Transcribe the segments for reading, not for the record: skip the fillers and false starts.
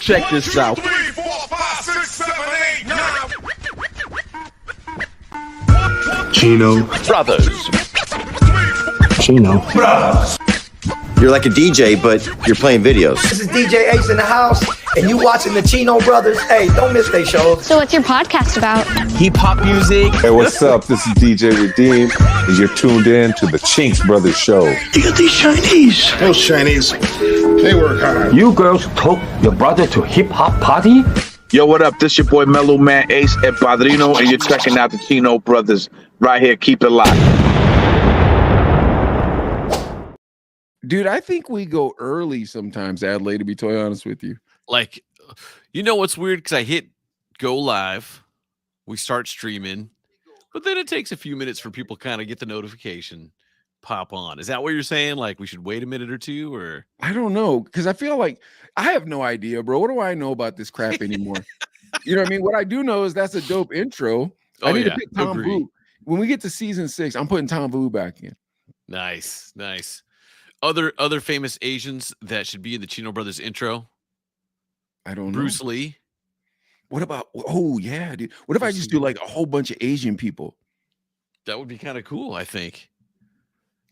Check this out. 3, 4, 5, 6, 7, 8, 9. Chino. Brothers. Chino. You're like a DJ, but you're playing videos. This is DJ Ace in the house, and you watching the Chino brothers. Hey, don't miss they shows. So what's your podcast about? Hip-hop music. Hey, what's up? This is DJ Redeem, and you're tuned in to the Chinks Brothers Show. Look at these Chinese. Those Chinese, they work hard. You girls took your brother to hip-hop party? Yo, what up? This your boy Mellow Man Ace at Padrino, and you're checking out the Chino Brothers right here. Keep it locked. Dude, I think we go early sometimes, Adelaide, to be totally honest with you. Like, you know what's weird? Because I hit go live, we start streaming, but then it takes a few minutes for people kind of get the notification, pop on. Is that what you're saying? Like, we should wait a minute or two, or? I don't know, because I feel like I have no idea, bro. What do I know about this crap anymore? You know what I mean? What I do know is that's a dope intro. I need to pick Tom Vu. When we get to season 6, I'm putting Tom Vu back in. Nice, nice. Other famous Asians that should be in the Chino Brothers intro. I don't know. Bruce Lee. What about? Oh yeah, dude. What if I just do like a whole bunch of Asian people? That would be kind of cool, I think.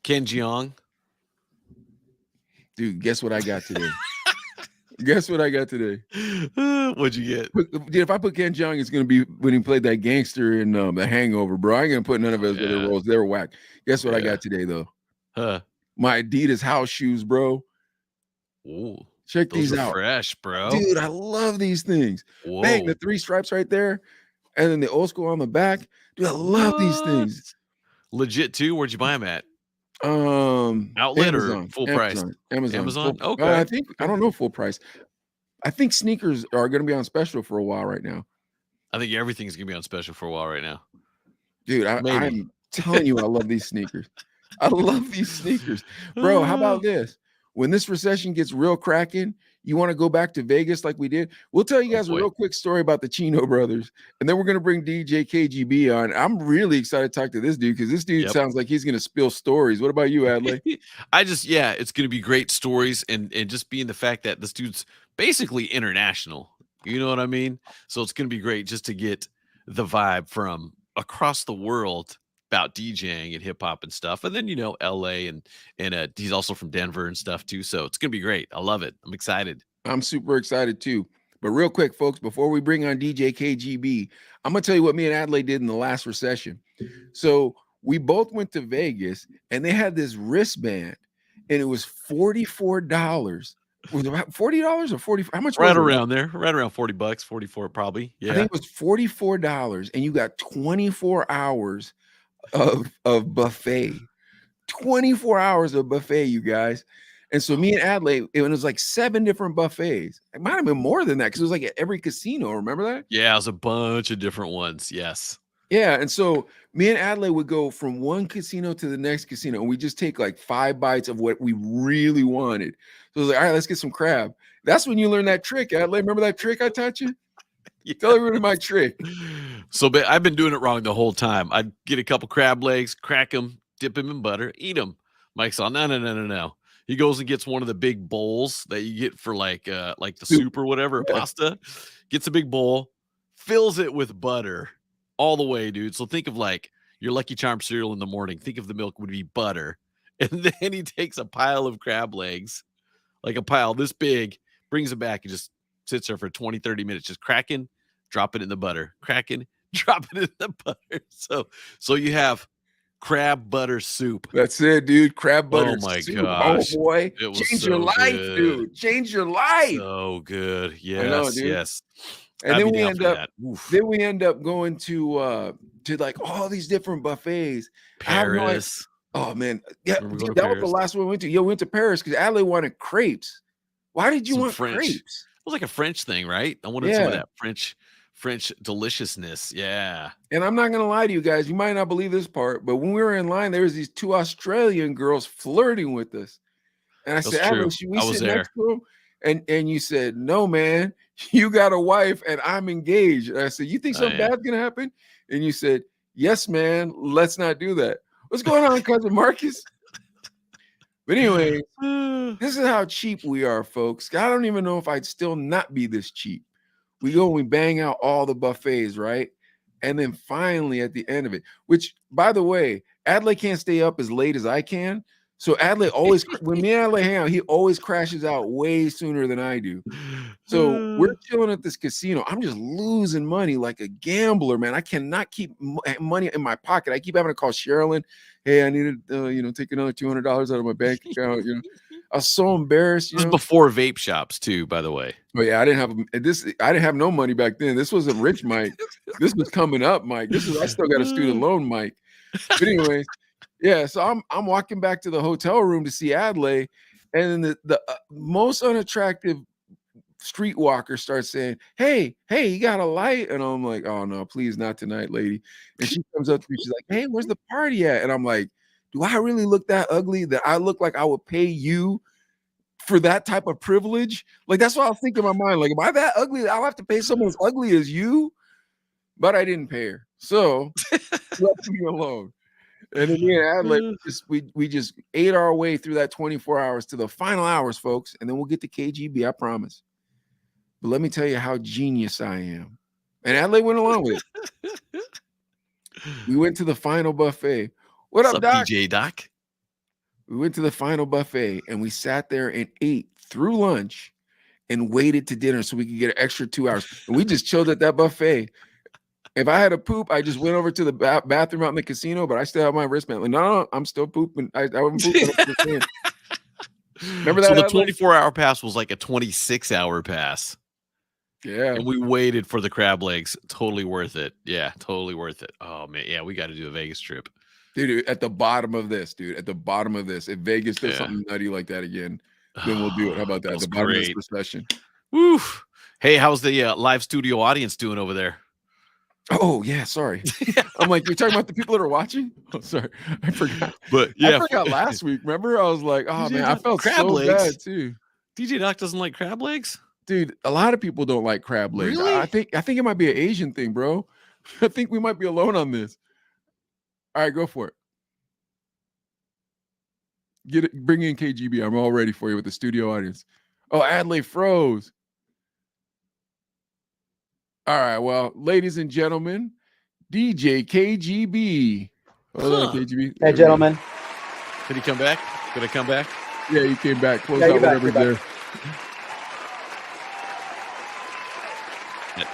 Ken Jeong. Dude, guess what I got today? Guess what I got today? What'd you get? Dude, if I put Ken Jeong, it's gonna be when he played that gangster in The Hangover, bro. I ain't gonna put none of his other roles. They were whack. Guess what I got today though? Huh. My Adidas house shoes, bro. Ooh, check these out. Fresh, bro. Dude, I love these things. Whoa. Bang, the 3 stripes right there, and then the old school on the back. Dude, I love these things. Legit too. Where'd you buy them at? Amazon, Outlet or full price? Amazon. Okay. I don't know full price. I think sneakers are going to be on special for a while right now. I think everything's going to be on special for a while right now. Dude, I'm telling you, I love these sneakers. I love these sneakers. Bro, how about this? When this recession gets real cracking, you want to go back to Vegas like we did? We'll tell you guys a real quick story about the Chino brothers, and then we're going to bring DJ KGB on. I'm really excited to talk to this dude because this dude sounds like he's going to spill stories. What about you, Adley? It's going to be great stories, and just being the fact that this dude's basically international. You know what I mean? So it's going to be great just to get the vibe from across the world about DJing and hip hop and stuff. And then, LA and he's also from Denver and stuff too. So it's going to be great. I love it. I'm excited. I'm super excited too. But real quick, folks, before we bring on DJ KGB, I'm going to tell you what me and Adelaide did in the last recession. So we both went to Vegas and they had this wristband and it was $44. Was it about $40 or 40? How much? Right around there, right around $40, 44 probably. Yeah, I think it was $44, and you got 24 hours of buffet. 24 hours of buffet, you guys. And so me and Adelaide, it was like 7 different buffets. It might have been more than that because it was like at every casino. Remember that? Yeah, it was a bunch of different ones. Yes. Yeah, and so me and Adelaide would go from one casino to the next casino, and we just take like 5 bites of what we really wanted. So it was like, all right, let's get some crab. That's when you learn that trick, Adelaide. Remember that trick I taught you? Tell everybody my trick. So I've been doing it wrong the whole time. I'd get a couple crab legs, crack them, dip them in butter, eat them. Mike's all, no. He goes and gets one of the big bowls that you get for like the soup or whatever, pasta. Gets a big bowl, fills it with butter all the way, dude. So think of like your Lucky Charm cereal in the morning. Think of the milk would be butter. And then he takes a pile of crab legs, like a pile this big, brings it back and just sits there for 20, 30 minutes, just cracking, drop it in the butter, cracking, drop it in the butter. So you have crab butter soup. That's it, dude. Crab butter soup. Oh my gosh. Oh boy. It was Change so your life, good. Dude. Change your life. So good. Yes, I know, dude. yes. And I'd then be we down end for up that. going to like all these different buffets. Paris. Oh man. Yeah, Remember going that to was the Paris? last one we went to. Yo, we went to Paris because Adelaide wanted crepes. Why did you Some want French. crepes? It was like a French thing, right? I wanted some of Yeah. that French deliciousness. Yeah. And I'm not gonna lie to you guys, you might not believe this part, but when we were in line, there was these 2 Australian girls flirting with us. And I That's said, true. Adelaide, should we I was sit there. next to them? And you said, no, man, you got a wife and I'm engaged. And I said, you think something yeah. bad's gonna happen? And you said, yes, man, let's not do that. What's going on, cousin Marcus? But anyway, this is how cheap we are, folks. I don't even know if I'd still not be this cheap. We go and we bang out all the buffets, right? And then finally at the end of it, which, by the way, Adlai can't stay up as late as I can. So Adlai always, when me and Adlai hang out, he always crashes out way sooner than I do. So we're chilling at this casino. I'm just losing money like a gambler, man. I cannot keep money in my pocket. I keep having to call Sherilyn. Hey, I need to, take another $200 out of my bank account. I was so embarrassed. This was before vape shops too, by the way. Oh yeah, I didn't have no money back then. This wasn't rich Mike. This was coming up, Mike. I still got a student loan, Mike. But anyways, yeah. So I'm walking back to the hotel room to see Adlai, and then the most unattractive streetwalker starts saying, hey, you got a light? And I'm like, oh no, please not tonight, lady. And she comes up to me, she's like, hey, where's the party at? And I'm like, do I really look that ugly that I look like I would pay you for that type of privilege? Like, that's what I was thinking in my mind. Like, am I that ugly? I'll have to pay someone as ugly as you? But I didn't pay her. So left me alone. And then me and Adlai, we just ate our way through that 24 hours to the final hours, folks. And then we'll get to KGB, I promise. But let me tell you how genius I am. And Adlai went along with it. We went to the final buffet. What's up, Doc? DJ Doc? We went to the final buffet and we sat there and ate through lunch and waited to dinner so we could get an extra 2 hours. And we just chilled at that buffet. If I had a poop, I just went over to the bathroom out in the casino, but I still have my wristband. Like, no, I'm still pooping. I wasn't pooping. Remember that? So the 24-hour pass was like a 26-hour pass. Yeah. And we waited for the crab legs. Totally worth it. Yeah, totally worth it. Oh, man. Yeah, we got to do a Vegas trip. Dude, at the bottom of this, if Vegas does something nutty like that again, then we'll do it. How about that? At the bottom of this recession. Woo. Hey, how's the live studio audience doing over there? Oh, yeah, sorry. I'm like, you're talking about the people that are watching? Oh, sorry. I forgot. But yeah, I forgot last week. Remember? I was like, oh, man, I felt crab so legs. Bad, too. DJ Doc doesn't like crab legs? Dude, a lot of people don't like crab legs. Really? I think it might be an Asian thing, bro. I think we might be alone on this. All right, go for it. Get it. Bring in KGB. I'm all ready for you with the studio audience. Oh, Adlai froze. All right, well, ladies and gentlemen, DJ KGB. Hold on, KGB. Hey, gentlemen. Did he come back? Did I come back? Yeah, you came back. Close out whatever's there.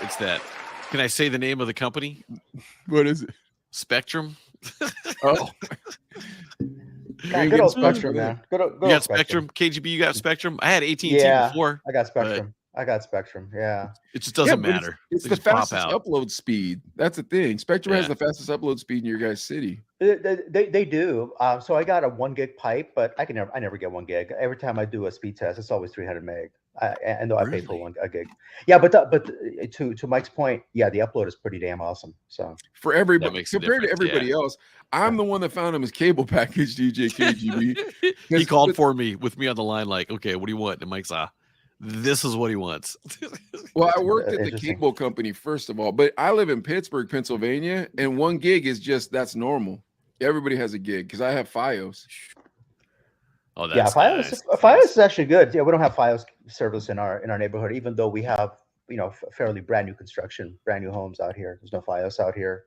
It's that. Can I say the name of the company? What is it? Spectrum. Oh. Yeah, good old Spectrum, man. Good you got Spectrum. KGB, you got Spectrum. I had AT&T before. I got Spectrum. Yeah. It just doesn't matter. It's the fastest upload speed. That's the thing. Spectrum has the fastest upload speed in your guys' city. They do. So I got a 1 gig pipe, but I never get 1 gig. Every time I do a speed test, it's always 300 meg. I know I pay for a gig. Yeah, but to Mike's point, yeah, the upload is pretty damn awesome. So for everybody, compared to everybody else, I'm the one that found him his cable package, DJ KGB. He called for me with me on the line, like, okay, what do you want? And Mike's this is what he wants. Well, I worked at the cable company, first of all, but I live in Pittsburgh, Pennsylvania, and 1 gig is that's normal. Everybody has a gig because I have FiOS. Oh, that's nice. FiOS is actually good. Yeah, we don't have FiOS service in our neighborhood, even though we have fairly brand new construction, brand new homes out here. There's no FiOS out here.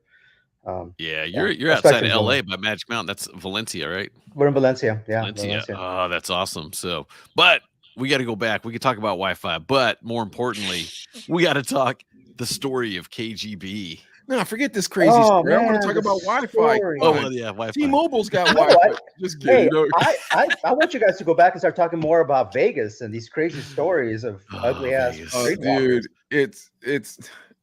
Yeah, you're outside of LA by Magic Mountain. That's Valencia, right? We're in Valencia. Yeah, Valencia. Oh, that's awesome. So, but we got to go back. We could talk about Wi-Fi, but more importantly, we got to talk the story of KGB. No, forget this crazy story. I want to talk about Wi-Fi. Oh, well, yeah, Wi-Fi. T-Mobile's got Wi-Fi. Just kidding. Hey, I want you guys to go back and start talking more about Vegas and these crazy stories of ugly ass. Oh, dude, it's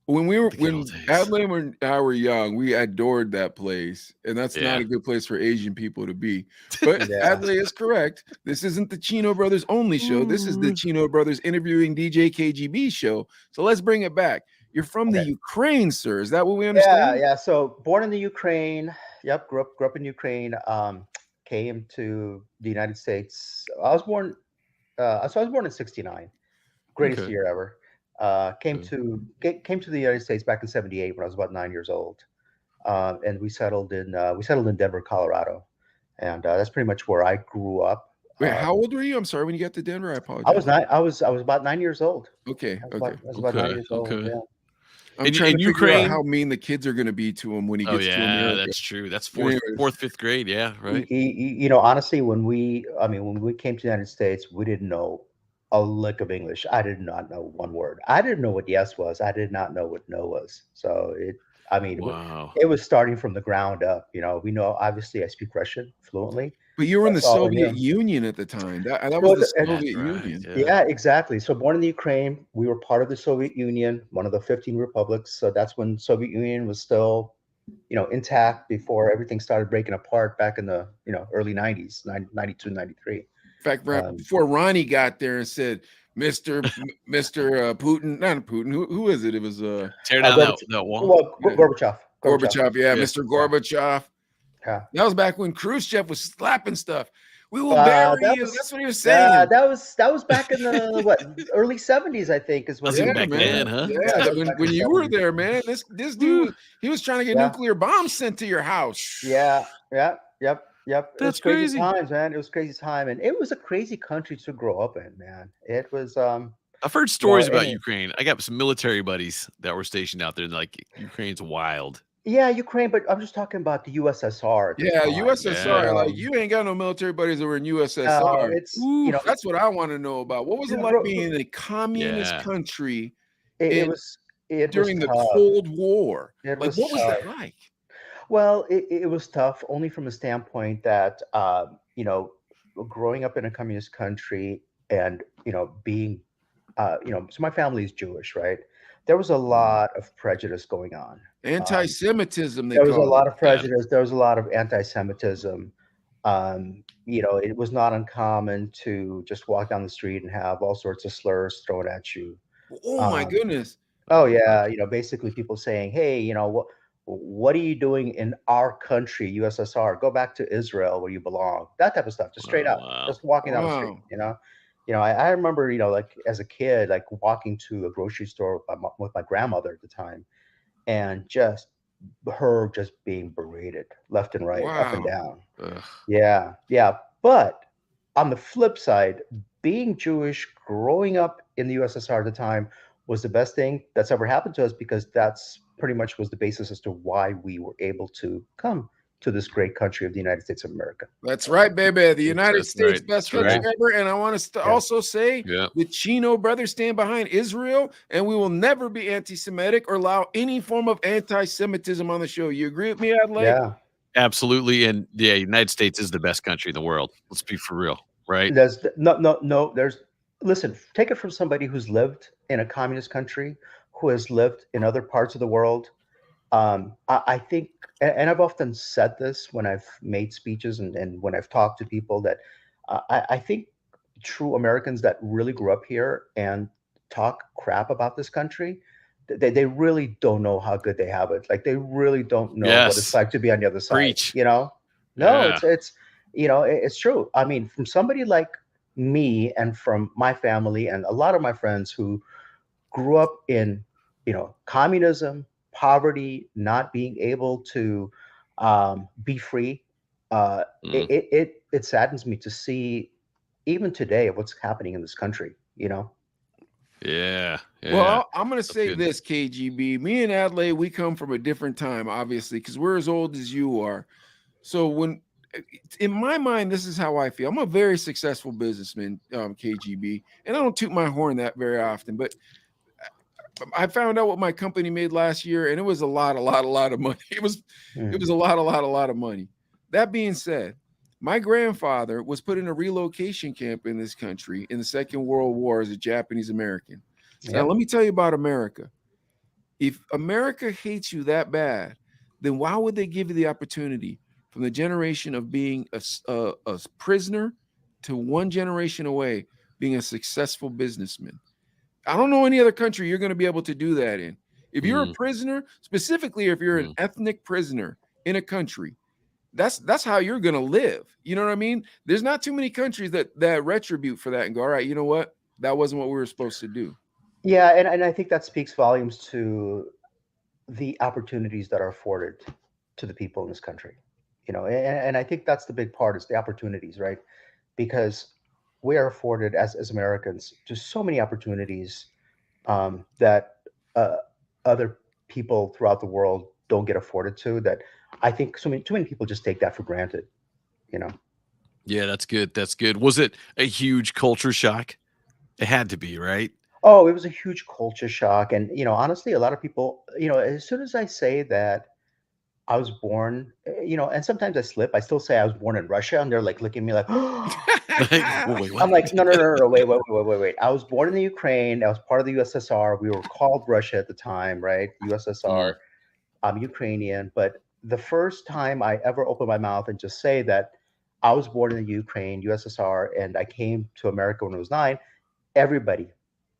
when Adlai and I were young, we adored that place, and that's not a good place for Asian people to be. But Adlai is correct. This isn't the Chino Brothers only show. This is the Chino Brothers interviewing DJ KGB show. So let's bring it back. You're from the Ukraine, sir. Is that what we understand? Yeah. So born in the Ukraine. Yep. Grew up in Ukraine. Came to the United States. I was born in '69. Greatest year ever. Came to the United States back in '78 when I was about 9 years old, and we settled in Denver, Colorado, and that's pretty much where I grew up. Wait, how old were you? I'm sorry, when you got to Denver, I apologize. I was about 9 years old. Okay, I was about 9 years old. Yeah. I'm trying to figure out how mean the kids are going to be to him when he gets to America. That's true. That's fourth, fifth grade. Yeah, right. You know, honestly, when we came to the United States, we didn't know a lick of English. I did not know one word. I didn't know what yes was. I did not know what no was. So it was starting from the ground up. You know, we know, obviously I speak Russian fluently. But you were in the Soviet Union at the time. That was the Soviet Union. Yeah, exactly. So born in the Ukraine, we were part of the Soviet Union, one of the 15 republics. So that's when Soviet Union was still, you know, intact before everything started breaking apart back in the, you know, early 90s, 92, 93. In fact, before Ronnie got there and said, Mr. Putin, not Putin, who is it? It was tear down that wall. Well, Gorbachev. Gorbachev, yeah, Mr. Gorbachev. Yeah. That was back when Khrushchev was slapping stuff. We will bury you. That's what he was saying. That was back in the early 70s, I think, is when back then, huh? Yeah, when you were there, man. This dude, he was trying to get nuclear bombs sent to your house. Yep. That's crazy times, man. It was crazy time, and it was a crazy country to grow up in, man. It was. I've heard stories about Ukraine. I got some military buddies that were stationed out there, and like Ukraine's wild. Yeah, Ukraine, but I'm just talking about the USSR. Yeah, USSR. Like, you ain't got no military buddies that were in USSR. It's you know, that's what I want to know about. What was it like being in a communist country? It was during the Cold War. What was that like? Well, it was tough only from a standpoint that you know, growing up in a communist country and, you know, being you know, so my family is Jewish, right? There was a lot of prejudice going on. Anti-Semitism. There was a lot of prejudice. There was a lot of anti-Semitism. You know, it was not uncommon to just walk down the street and have all sorts of slurs thrown at you. Oh my goodness. Oh yeah, you know, basically people saying, "Hey, you know, what are you doing in our country, USSR? Go back to Israel where you belong." That type of stuff, just straight up, just walking down the street. You know, I remember, you know, like as a kid, like walking to a grocery store with my grandmother at the time, and just her just being berated left and right, up and down. Yeah. But on the flip side, being Jewish, growing up in the USSR at the time was the best thing that's ever happened to us, because that's pretty much was the basis as to why we were able to come to this great country of the United States of America. That's right, baby. The United States, best country ever. And I want to also say the Chino brothers stand behind Israel, and we will never be anti-Semitic or allow any form of anti-Semitism on the show. You agree with me, Adelaide? Yeah, absolutely. And yeah, United States is the best country in the world. Let's be for real, right? There's no. Listen, take it from somebody who's lived in a communist country, who has lived in other parts of the world. I think, and I've often said this when I've made speeches and when I've talked to people, that I think true Americans that really grew up here and talk crap about this country, they really don't know how good they have it. Like, they really don't know what it's like to be on the other side. Preach. You know? No, it's you know, it's true. I mean, from somebody like me and from my family and a lot of my friends who grew up in, you know, communism, poverty, not being able to be free. It saddens me to see even today what's happening in this country, you know? Yeah. Well, I'm going to say this, KGB. Me and Adelaide, we come from a different time, obviously, because we're as old as you are. So when, in my mind, this is how I feel. I'm a very successful businessman, KGB, and I don't toot my horn that very often, but I found out what my company made last year, and it was a lot of money. It was a lot of money. That being said, my grandfather was put in a relocation camp in this country in the Second World War as a Japanese American. Now, let me tell you about America. If America hates you that bad, then why would they give you the opportunity from the generation of being a prisoner to one generation away being a successful businessman? I don't know any other country you're going to be able to do that in. If you're a prisoner, specifically if you're an ethnic prisoner in a country, that's how you're going to live. You know what I mean? There's not too many countries that retribute for that and go, all right, you know what? That wasn't what we were supposed to do. Yeah, and I think that speaks volumes to the opportunities that are afforded to the people in this country. You know, and I think that's the big part, is the opportunities, right? because we are afforded as Americans just so many opportunities that other people throughout the world don't get afforded to. That I think too many people just take that for granted. You know. Yeah, that's good. That's good. Was it a huge culture shock? It had to be, right? Oh, it was a huge culture shock, and honestly, a lot of people, as soon as I say that I was born, and sometimes I slip. I still say I was born in Russia, and they're like looking at me like, Well, wait, what? I'm like, no, no, no, no, wait. I was born in the Ukraine. I was part of the USSR. We were called Russia at the time, right? USSR. I'm Ukrainian. But the first time I ever opened my mouth and just say that I was born in the Ukraine, USSR, and I came to America when I was 9, everybody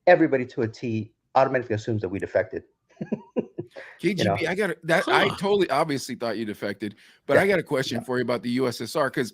to a T automatically assumes that we defected. KGB, I totally obviously thought you defected, but I got a question for you about the USSR, because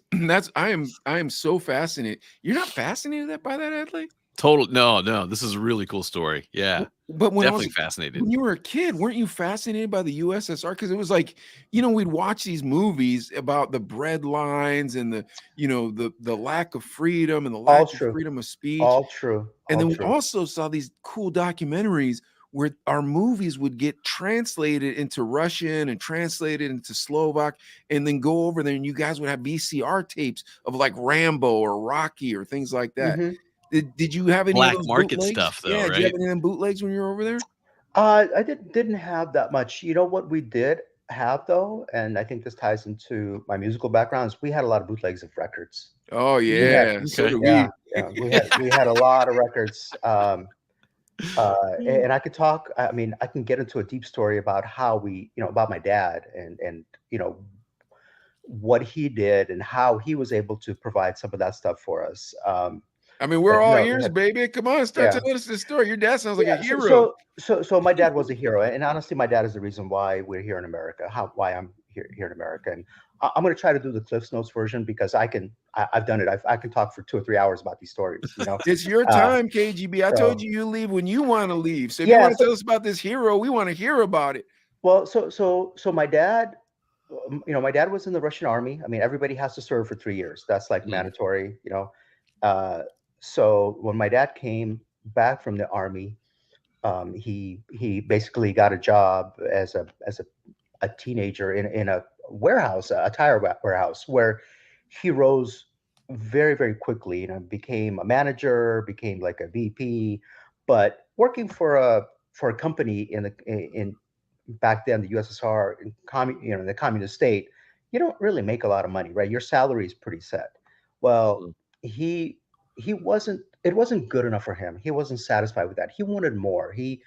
I am so fascinated. You're not fascinated by that, Adley? No, this is a really cool story. Yeah. But definitely fascinated. When you were a kid, weren't you fascinated by the USSR? Because it was like, we'd watch these movies about the bread lines and the lack of freedom and the lack of freedom of speech. All true. And then we also saw these cool documentaries where our movies would get translated into Russian and translated into Slovak, and then go over there, and you guys would have VCR tapes of like Rambo or Rocky or things like that. Mhm. Did you have any black of those market bootlegs? stuff, though? Yeah, right? did you have any of them bootlegs when you were over there? I didn't have that much. You know what we did have though, and I think this ties into my musical background, is we had a lot of bootlegs of records. Oh yeah, so do we. Yeah, we had a lot of records. And I could talk. I mean, I can get into a deep story about how about my dad and what he did and how he was able to provide some of that stuff for us. I mean, we're all ears, baby. Come on, start telling us this story. Your dad sounds like a hero. So my dad was a hero, and honestly, my dad is the reason why we're here in America. Why I'm here in America, and I'm going to try to do the Cliff's Notes version because I've done it. I can talk for 2 or 3 hours about these stories. It's your time, KGB. I told you leave when you want to leave. So if you want to tell us about this hero, we want to hear about it. Well, so my dad, my dad was in the Russian army. I mean, everybody has to serve for 3 years. That's like mandatory. So when my dad came back from the army, he basically got a job as a teenager in a warehouse, a tire warehouse, where he rose very, very quickly. Became a manager, became like a VP, but working for a company in back then the USSR, in the communist state, you don't really make a lot of money, right? Your salary is pretty set. Well, it wasn't good enough for him. He wasn't satisfied with that. He wanted more. He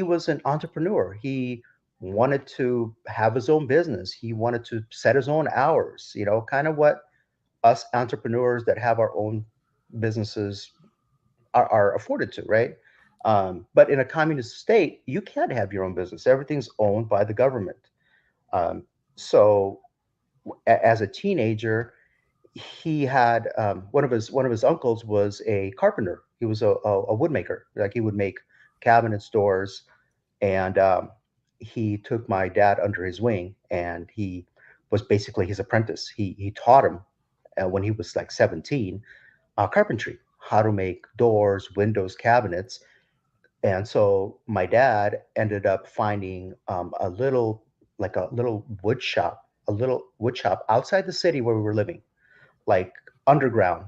was an entrepreneur. He wanted to have his own business. He wanted to set his own hours, kind of what us entrepreneurs that have our own businesses are afforded to, right? But in a communist state, you can't have your own business. Everything's owned by the government. So as a teenager, he had one of his uncles was a carpenter. He was a woodmaker. Like he would make cabinets, doors, and he took my dad under his wing, and he was basically his apprentice. He taught him when he was like 17 carpentry, how to make doors, windows, cabinets. And so my dad ended up finding a little wood shop outside the city where we were living, like underground,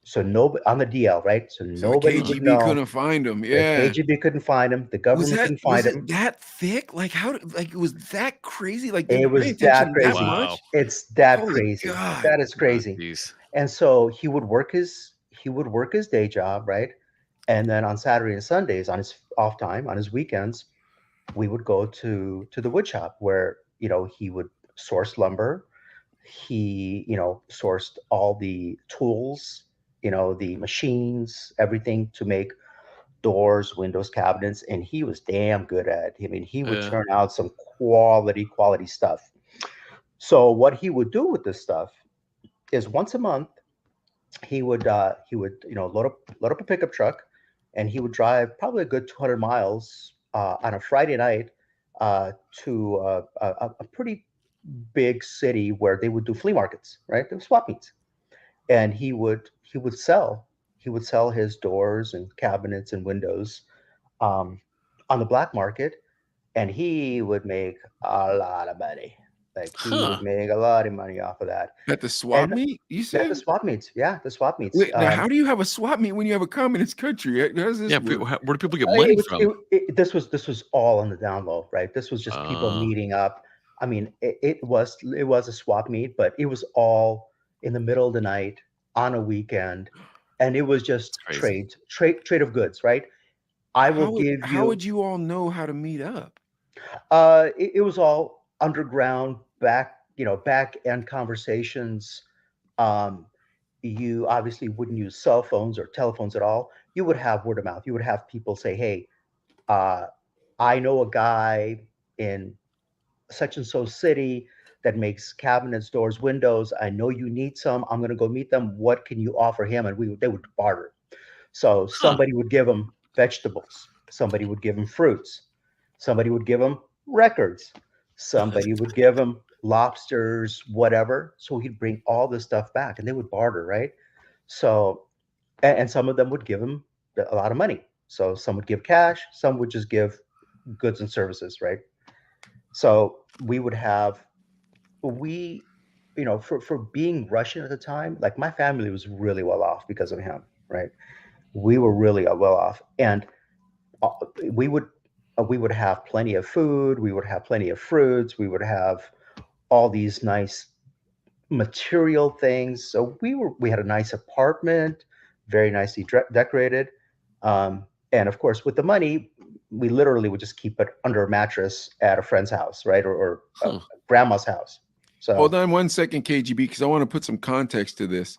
so nobody on the DL, right? So nobody KGB would know. couldn't find him. Yeah, the KGB couldn't find him. The government couldn't find him. That thick? Like how? Like it was that crazy? Like it was that crazy. Much? It's that Holy crazy. God. That is crazy. And so he would work his day job, right? And then on Saturday and Sundays, on his off time, on his weekends, we would go to the wood shop where he would source lumber. He sourced all the tools, the machines, everything to make doors, windows, cabinets, and he was damn good at it. I mean, he would turn out some quality stuff. So what he would do with this stuff is once a month he would load up a pickup truck, and he would drive probably a good 200 miles on a Friday night to a pretty big city where they would do flea markets, right? They were swap meets. and he would sell his doors and cabinets and windows on the black market, and he would make a lot of money. Like he Huh. would make a lot of money off of that. At the swap And meet, you yeah, said? the swap meets. Yeah, the swap meets. Wait, now how do you have a swap meet when you have a communist country? How does this Yeah, work? where do people get money from? This was all on the down low, right? This was just people meeting up. I mean, it was a swap meet, but it was all in the middle of the night on a weekend, and it was just crazy. trade of goods, right? I will give How you. would you all know how to meet up? It was all underground, back end conversations. Um, you obviously wouldn't use cell phones or telephones at all. You would have word of mouth. You would have people say, "Hey, uh, I know a guy in such and so city that makes cabinets, doors, windows. I know you need some. I'm going to go meet them. What can you offer him?" And they would barter. So somebody would give him vegetables. Somebody would give him fruits. Somebody would give him records. Somebody would give him lobsters, whatever. So he'd bring all this stuff back, and they would barter, right? So, and some of them would give him a lot of money. So some would give cash, some would just give goods and services, right? So we, for being Russian at the time, like my family was really well off because of him, right? We were really well off, and uh, we would we would have plenty of food, we would have plenty of fruits, we would have all these nice material things. So we had a nice apartment, very nicely decorated, and of course with the money, we literally would just keep it under a mattress at a friend's house, right, or grandma's house. So hold on 1 second, KGB, because I want to put some context to this.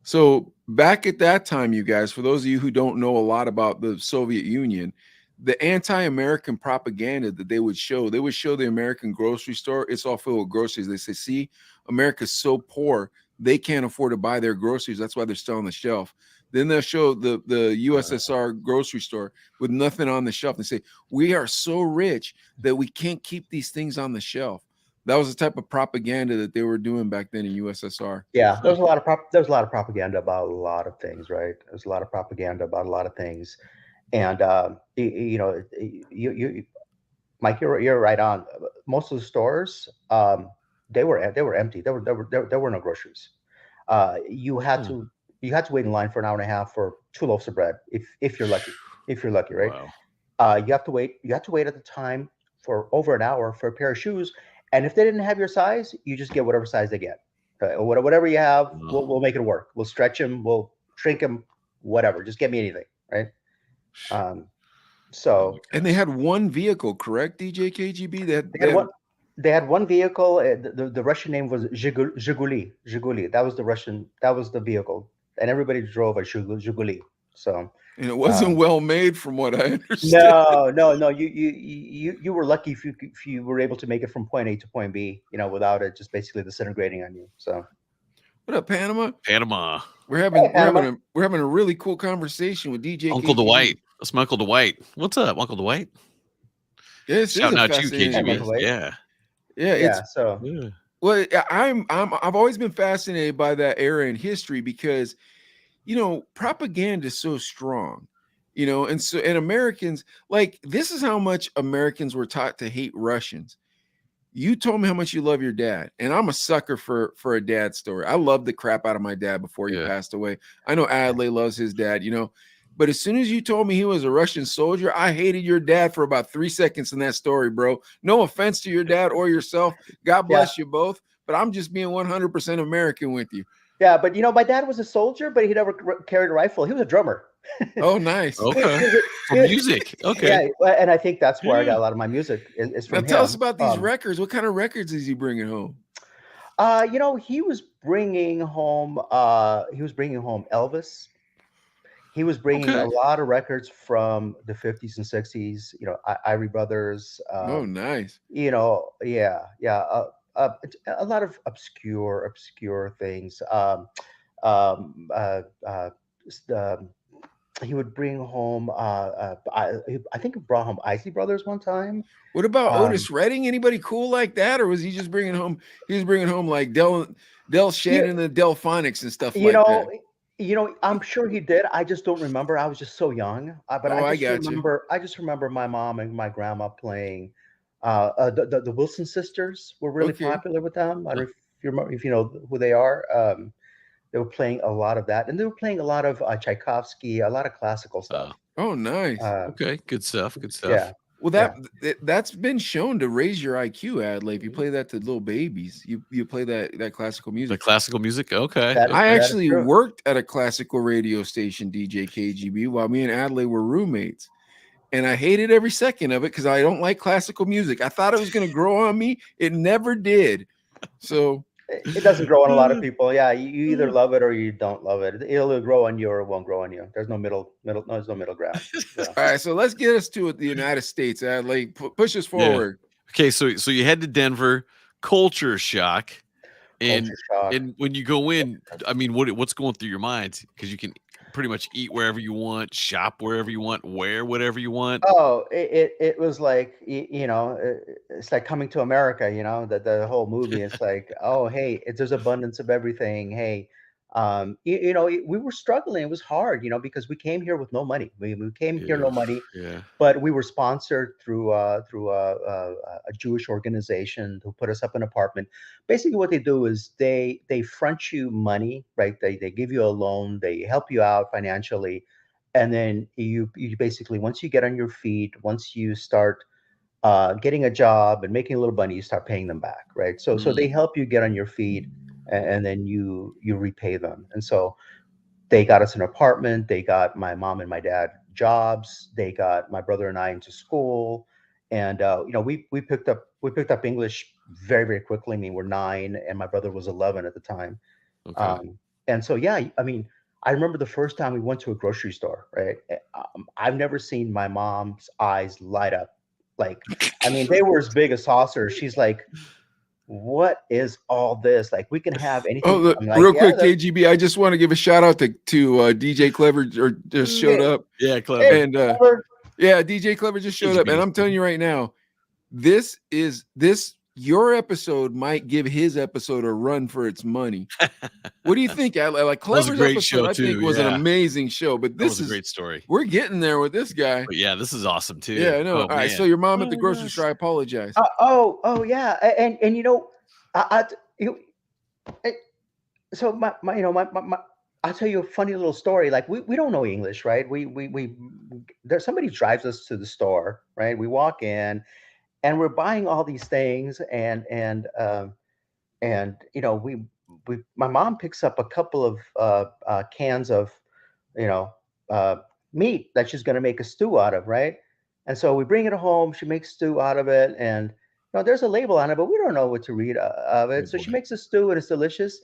So back at that time, you guys, for those of you who don't know a lot about the Soviet Union, the anti-American propaganda that they would show the American grocery store. It's all filled with groceries. They say, see, America's so poor, they can't afford to buy their groceries. That's why they're still on the shelf. Then they'll show the USSR grocery store with nothing on the shelf. They say, we are so rich that we can't keep these things on the shelf. That was the type of propaganda that they were doing back then in USSR. Yeah, there's a lot of propaganda about a lot of things, right? There's a lot of propaganda about a lot of things, and Mike, you're right on. Most of the stores, they were empty. There were no groceries. You had to wait in line for an hour and a half for 2 loaves of bread if you're lucky. If you're lucky, right? Wow. You have to wait. You have to wait at the time for over an hour for a pair of shoes. And if they didn't have your size, you just get whatever size they get. Whatever you have, we'll make it work. We'll stretch them, we'll shrink them, whatever. Just get me anything, right? And they had one vehicle, correct, DJ KGB? They had one vehicle. The Russian name was Zhiguli. That was the vehicle, and everybody drove a Zhiguli. So. And it wasn't well made, from what I understand. No. You were lucky if you were able to make it from point A to point B, without it just basically disintegrating on you. So, what up, Panama? Panama. We're having a really cool conversation with DJ Uncle KGB. Dwight. That's my Uncle Dwight. What's up, Uncle Dwight? Yes, shouting out you, KGB. Yeah. So. Yeah. Well, I've always been fascinated by that era in history because, propaganda is so strong, and Americans, like, this is how much Americans were taught to hate Russians. You told me how much you love your dad, and I'm a sucker for a dad story. I loved the crap out of my dad before he passed away. I know Adley loves his dad, but as soon as you told me he was a Russian soldier, I hated your dad for about 3 seconds in that story, bro. No offense to your dad or yourself. God bless you both, but I'm just being 100% American with you. Yeah, but my dad was a soldier, but he never carried a rifle. He was a drummer. Oh, nice. Okay. For music. Okay. Yeah, and I think that's where I got a lot of my music is from him. Tell us about these records. What kind of records is he bringing home? He was bringing home Elvis. He was bringing a lot of records from the 50s and 60s. Ivory Brothers. Oh, nice. A lot of obscure things. he would bring home. I think he brought home Isley Brothers one time. What about Otis Redding? Anybody cool like that, or was he just bringing home? He was bringing home like Del Shannon and the Delphonics and stuff like that. I'm sure he did. I just don't remember. I was just so young. But I just remember my mom and my grandma playing. The Wilson sisters were really popular with them. I don't know if you know who they are. They were playing a lot of that, and they were playing a lot of Tchaikovsky, a lot of classical stuff. Oh, nice. Okay, good stuff. Good stuff. Yeah. Well, that's been shown to raise your IQ, Adley. If you play that to little babies, you play that classical music. The classical music, okay. I actually worked at a classical radio station, DJ KGB, while me and Adley were roommates, and I hated every second of it because I don't like classical music. I thought it was going to grow on me. It never did. So it doesn't grow on a lot of people. Yeah, you either love it or you don't love it. It'll either grow on you or it won't grow on you. There's no middle. There's no middle ground. Yeah. All right, so let's get us to the United States. Like push us forward. Yeah. Okay, so you head to Denver, culture shock, and when you go in, I mean, what's going through your mind? Because you can pretty much eat wherever you want, shop wherever you want, wear whatever you want. Oh, it was like, it's like Coming to America, the whole movie. It's like, oh, hey, there's abundance of everything. Hey, we were struggling. It was hard, because we came here with no money. We came here no money, but we were sponsored through a Jewish organization who put us up an apartment. Basically, what they do is they front you money, right? They give you a loan, they help you out financially, and then you basically, once you get on your feet, once you start getting a job and making a little money, you start paying them back, right? So they help you get on your feet. And then you repay them. And so they got us an apartment. They got my mom and my dad jobs. They got my brother and I into school. And we picked up English very, very quickly. I mean, we're 9 and my brother was 11 at the time. Okay. And so I remember the first time we went to a grocery store, right? I've never seen my mom's eyes light up. Like, I mean, they were as big as saucers. She's like, what is all this? Like, we can have anything. Oh, look, like, real quick, KGB, I just want to give a shout out to DJ Clever, just showed up. Yeah, Clever. And DJ Clever just showed up. And I'm telling you right now, your episode might give his episode a run for its money. What do you think? Like Clever's a great episode, show I think, was an amazing show. But this is a great story. We're getting there with this guy. But yeah, this is awesome too. Yeah, I know. All right, so your mom at the grocery store, I apologize. Yeah, and so my I'll tell you a funny little story. Like we don't know English, right? There's somebody drives us to the store, right? We walk in. And we're buying all these things, and my mom picks up a couple of cans of meat that she's going to make a stew out of, right? And so we bring it home. She makes stew out of it, and there's a label on it, but we don't know what to read of it. So she makes a stew, and it's delicious.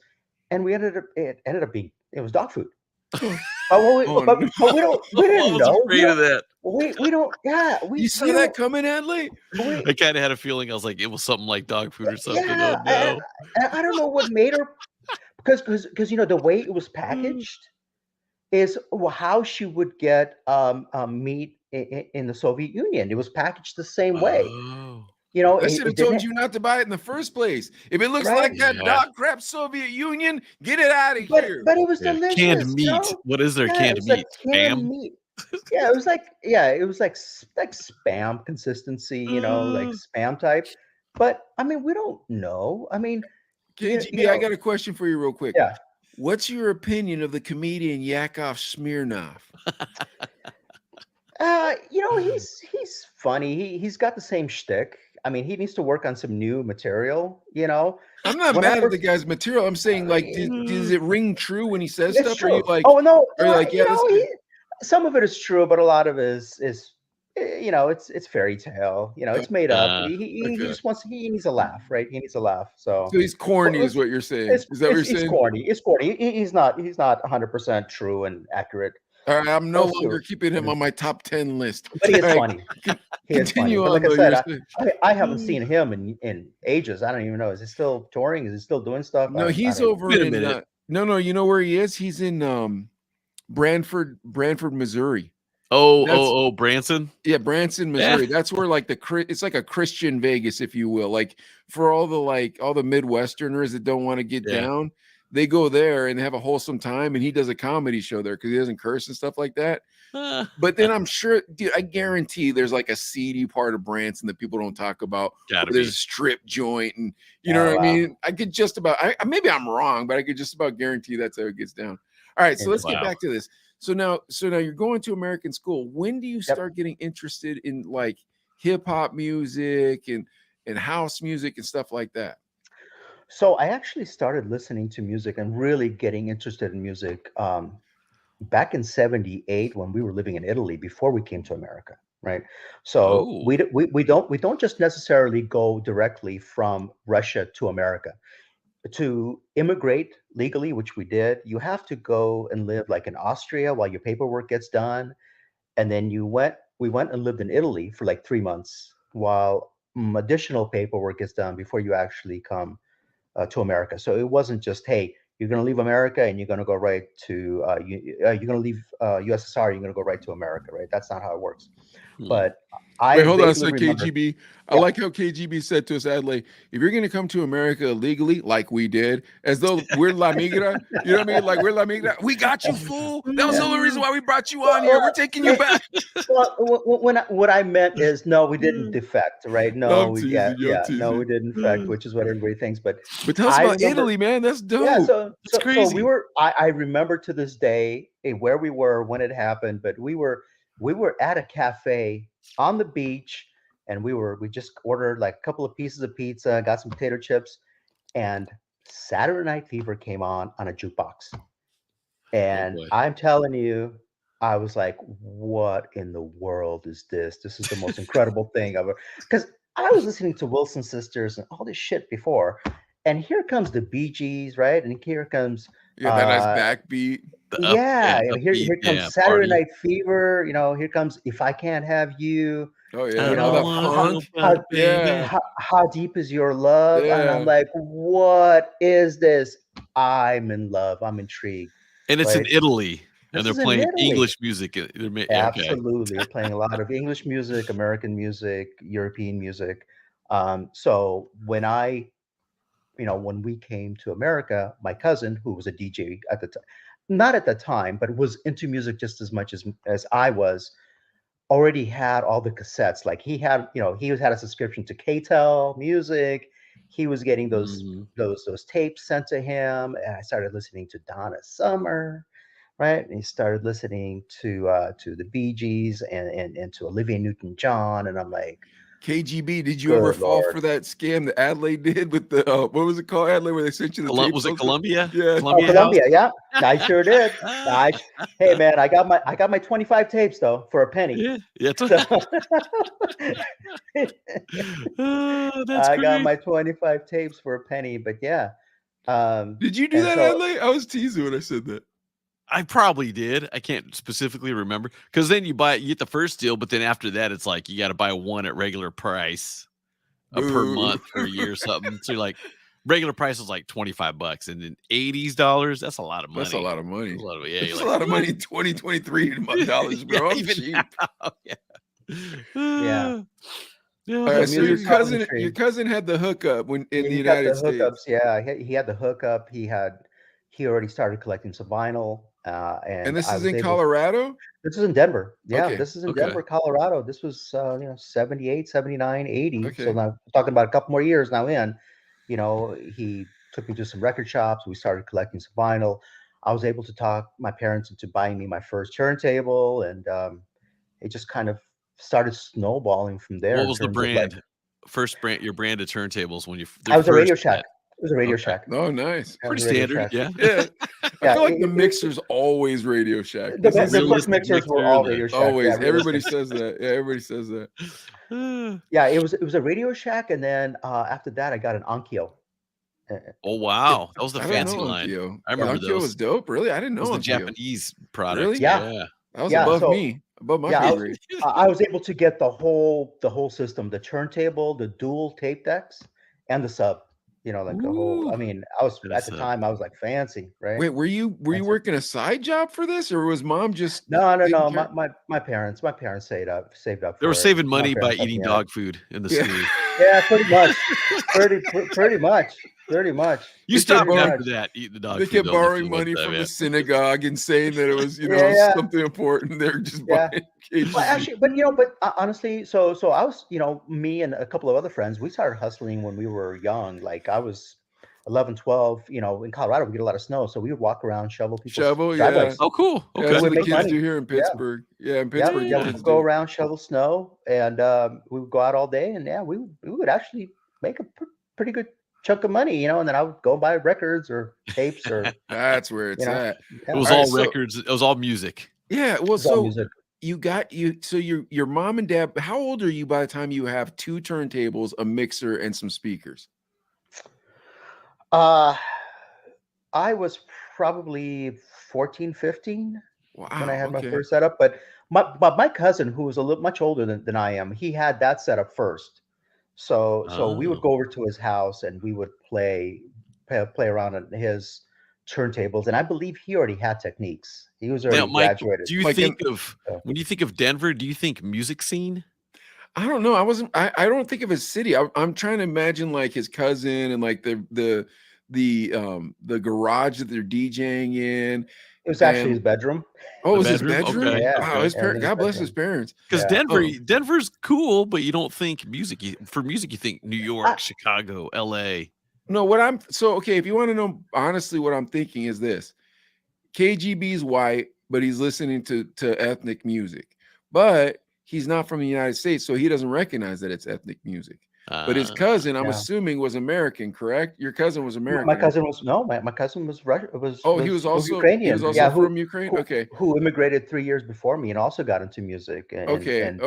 And it ended up being, it was dog food. But we didn't know. Afraid of that. We don't. Yeah, you saw that coming, Adley? I kind of had a feeling. I was like, it was something like dog food or something. Yeah, oh, no. and I don't know what made her, because the way it was packaged is how she would get meat in the Soviet Union. It was packaged the same way. I should have told you not to buy it in the first place. If it looks like that dog crap Soviet Union, get it out of here. But it was delicious. Canned meat. What is there? Canned meat? Canned meat. Yeah, it was like spam consistency, like spam type. But I mean, we don't know. I mean, KGB, I got a question for you real quick. Yeah. What's your opinion of the comedian Yakov Smirnoff? He's funny. He's got the same shtick. I mean, he needs to work on some new material, I'm not mad at the guy's material. I'm saying, like, does it ring true when he says stuff? True. Are you like, oh no, are you like, yeah, some of it is true, but a lot of it is it's fairy tale. It's made up. He just wants. He needs a laugh, right? He needs a laugh. So he's corny, is what you're saying. Is that what you're saying? It's corny. He's not 100% true and accurate. All right, I'm no longer keeping him on my top 10 list. But he is funny. Continue on. Like I said, I haven't seen him in ages. I don't even know. Is he still touring? Is he still doing stuff? No, he's over in. No, you know where he is? He's in Branford, Missouri. Oh, Branson. Yeah, Branson, Missouri. That's where like it's like a Christian Vegas, if you will. Like for all the Midwesterners that don't want to get down, they go there and they have a wholesome time. And he does a comedy show there because he doesn't curse and stuff like that. But then I'm sure, dude, I guarantee there's like a seedy part of Branson that people don't talk about. There's a strip joint, and you know what I mean. I could just about. Maybe I'm wrong, but I could just about guarantee that's how it gets down. All right, so let's get back to this. So now you're going to American school. When do you start getting interested in like hip hop music and house music and stuff like that? So I actually started listening to music and really getting interested in music back in '78 when we were living in Italy before we came to America, right? So we don't just necessarily go directly from Russia to America. To immigrate legally, which we did, you have to go and live like in Austria while your paperwork gets done. And then we went and lived in Italy for like 3 months while additional paperwork gets done before you actually come to America. So it wasn't just, hey, you're going to leave America and you're going to go right to, you're going to leave USSR, you're going to go right to America, right? That's not how it works. But Wait, hold on a second, KGB. I like how KGB said to us, Adley, if you're going to come to America legally, like we did, as though we're La Migra, you know what I mean? Like we're La Migra. We got you, fool. That was the only reason why we brought you on here. We're taking you back. What I meant is, no, we didn't defect, right? No, we didn't defect, which is what everybody thinks. But tell us about Italy, man. That's dope. Yeah, so crazy. So I remember to this day where we were when it happened, but we were at a cafe on the beach, and we just ordered like a couple of pieces of pizza, got some potato chips, and Saturday Night Fever came on a jukebox. And I'm telling you, I was like, what in the world is this? This is the most incredible thing ever. Because I was listening to Wilson Sisters and all this shit before. And here comes the Bee Gees, right? And here comes that nice backbeat. Here comes Saturday Night Fever. You know, here comes If I Can't Have You. Oh yeah, you know, how deep is your love? Yeah. And I'm like, what is this? I'm in love. I'm intrigued. And it's in Italy, and they're playing English music. Absolutely, they're playing a lot of English music, American music, European music. So when we came to America, my cousin, who was a DJ at the time, not at the time, but was into music just as much as I was, already had all the cassettes. Like he had a subscription to KTEL Music. He was getting those tapes sent to him, and I started listening to Donna Summer, right? And he started listening to the Bee Gees and to Olivia Newton-John, and I'm like, KGB, did you ever fall for that scam that Adelaide did with the what was it called, Adelaide, where they sent you the tape? Was it Columbia? Yeah, Columbia. Yeah, I sure did. Hey man, I got my 25 tapes though for a penny. Yeah, I got my 25 tapes for a penny, but yeah. Did you do that, Adelaide? I was teasing when I said that. I probably did. I can't specifically remember, because then you get the first deal, but then after that, it's like you got to buy one at regular price per month for a year or something. So you're like, regular price is like $25, and then $80. That's a lot of money. That's a lot of money. That's a lot of, that's a lot of money in 2023 dollars, bro. I'm cheap. Yeah. All right, so your cousin had the hookup in the United States. Yeah, he had the hookup. He already started collecting some vinyl. And this is in Colorado? This is in Denver. Yeah, okay. This is in Denver, Colorado. This was 78, 79, 80. Okay. So now we're talking about a couple more years now in. He took me to some record shops. We started collecting some vinyl. I was able to talk my parents into buying me my first turntable, and it just kind of started snowballing from there. What was the brand? Your brand of turntables when you? I was a Radio Shack. It was a Radio Shack. Oh, nice. Pretty standard. Yeah. I feel like the mixer's always Radio Shack. The first mixers were all Radio Shack. Always. Yeah, everybody says that. Yeah, everybody says that. Yeah, it was a Radio Shack, and then after that, I got an Onkyo. Oh wow, that was the fancy line. I remember Onkyo those. Was dope. Really, I didn't know it was the Onkyo. Japanese product. Really? Yeah. That was above me. Above my grade. I was able to get the whole system: the turntable, the dual tape decks, and the sub. You know, like a whole. I mean, I was at the That's, time. I was like fancy, right? Wait, were you working a side job for this, or was mom just No. taking care? My parents saved up They were for it. saving My money by parents helped eating me out. dog food in the Yeah. city. Yeah, pretty much. Pretty much. You They stopped kept after that eating the dog They food. kept though, borrowing one money time, from yeah. the synagogue and saying that it was, Yeah. something important. They're just Yeah. buying KGB. Well, actually, but honestly, so I was, me and a couple of other friends, we started hustling when we were young. Like I was 11, 12, in Colorado, we get a lot of snow. So we would walk around, shovel people's Shovel, driveways. Oh, cool. Yeah, Okay. that's what We'd the make kids money. do here in Yeah. Pittsburgh. Yeah, in Yeah, Pittsburgh, yeah, the we kids would go do. around, shovel snow, and we would go out all day, and yeah, we would actually make a pretty good chunk of money, and then I would go buy records or tapes or That's where it's at. It was All right, all so- records. It was all music. Yeah, well, It's all so music. so your mom and dad, how old are you by the time you have 2 turntables, a mixer, and some speakers? I was probably 14, 15 when I had my okay. first setup, but my cousin, who was a little much older than I am, he had that setup first. So we would Oh. go over to his house and we would play around on his turntables, and I believe he already had techniques. He was already Now, Mike, graduated. do you Like think when you think of Denver, do you think music scene? I don't know. I don't think of his city. I'm trying to imagine like his cousin and like the garage that they're DJing in. It was actually and- his bedroom. Oh, it The was his bedroom? bedroom? Okay, Yeah. Wow, his Yeah, parents. his God bless his bedroom. parents. Because Yeah. Denver's cool, but you don't think music. For music, you think New York, I- Chicago, L.A. No, okay, if you want to know honestly what I'm thinking is this. KGB's white, but he's listening to ethnic music. But he's not from the United States, so he doesn't recognize that it's ethnic music. But his cousin, I'm yeah. assuming, was American, correct? Your cousin was American. My cousin was my cousin was Russian. He was also Ukrainian. He was also yeah, from Ukraine. Okay. Who immigrated 3 years before me and also got into music. Okay.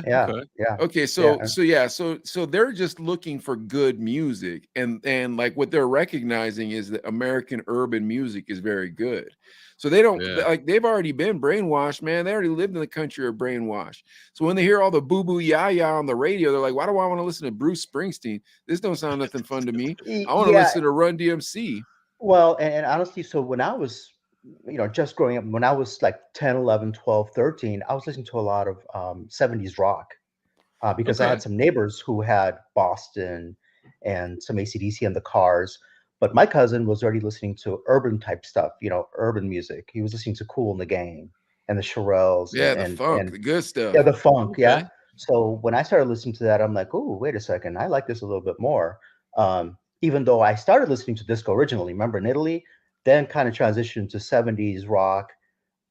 Yeah. Okay, so they're just looking for good music, and like what they're recognizing is that American urban music is very good. So they don't like they've already been brainwashed, man. They already lived in the country of brainwashed. So when they hear all the boo boo ya on the radio, they're like, why do I want to listen to Bruce Springsteen? This don't sound nothing fun to me. I want to listen to Run DMC. Well, and honestly, so when I was, just growing up, when I was like 10, 11, 12, 13, I was listening to a lot of 70s rock because I had some neighbors who had Boston and some AC/DC in the cars. But my cousin was already listening to urban type stuff, urban music. He was listening to Kool and the Gang and the Shirelles. Yeah, and the funk, the good stuff. Yeah, the funk, Okay. yeah. So when I started listening to that, I'm like, oh, wait a second, I like this a little bit more. Even though I started listening to disco originally, remember in Italy, then kind of transitioned to 70s rock,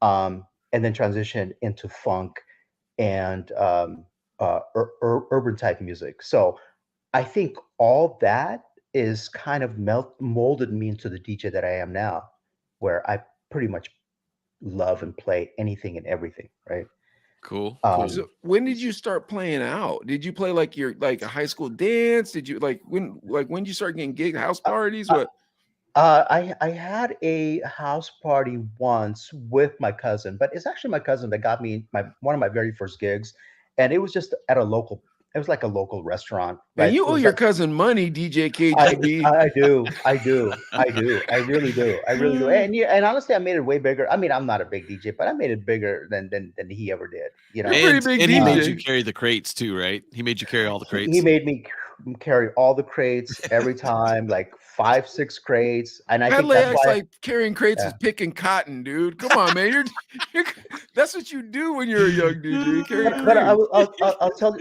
and then transitioned into funk and urban type music. So I think all that is kind of molded me into the DJ that I am now, where I pretty much love and play anything and everything, right? Cool. So when did you start playing out? Did you play like a high school dance? Did you when did you start getting gig house parties? What? I had a house party once with my cousin, but it's actually my cousin that got me one of my very first gigs, and it was just at a local. It was like a local restaurant. Man, right? you owe your cousin money, DJ KGB. I do. I really do. And honestly, I made it way bigger. I mean, I'm not a big DJ, but I made it bigger than he ever did. You're pretty big and he DJ. made you carry the crates too, right? He made you carry all the crates. He made me carry all the crates every time, like 5, 6 crates. And I think that's why like carrying crates is picking cotton, dude. Come on, man. You're that's what you do when you're a young DJ. You carry But crates.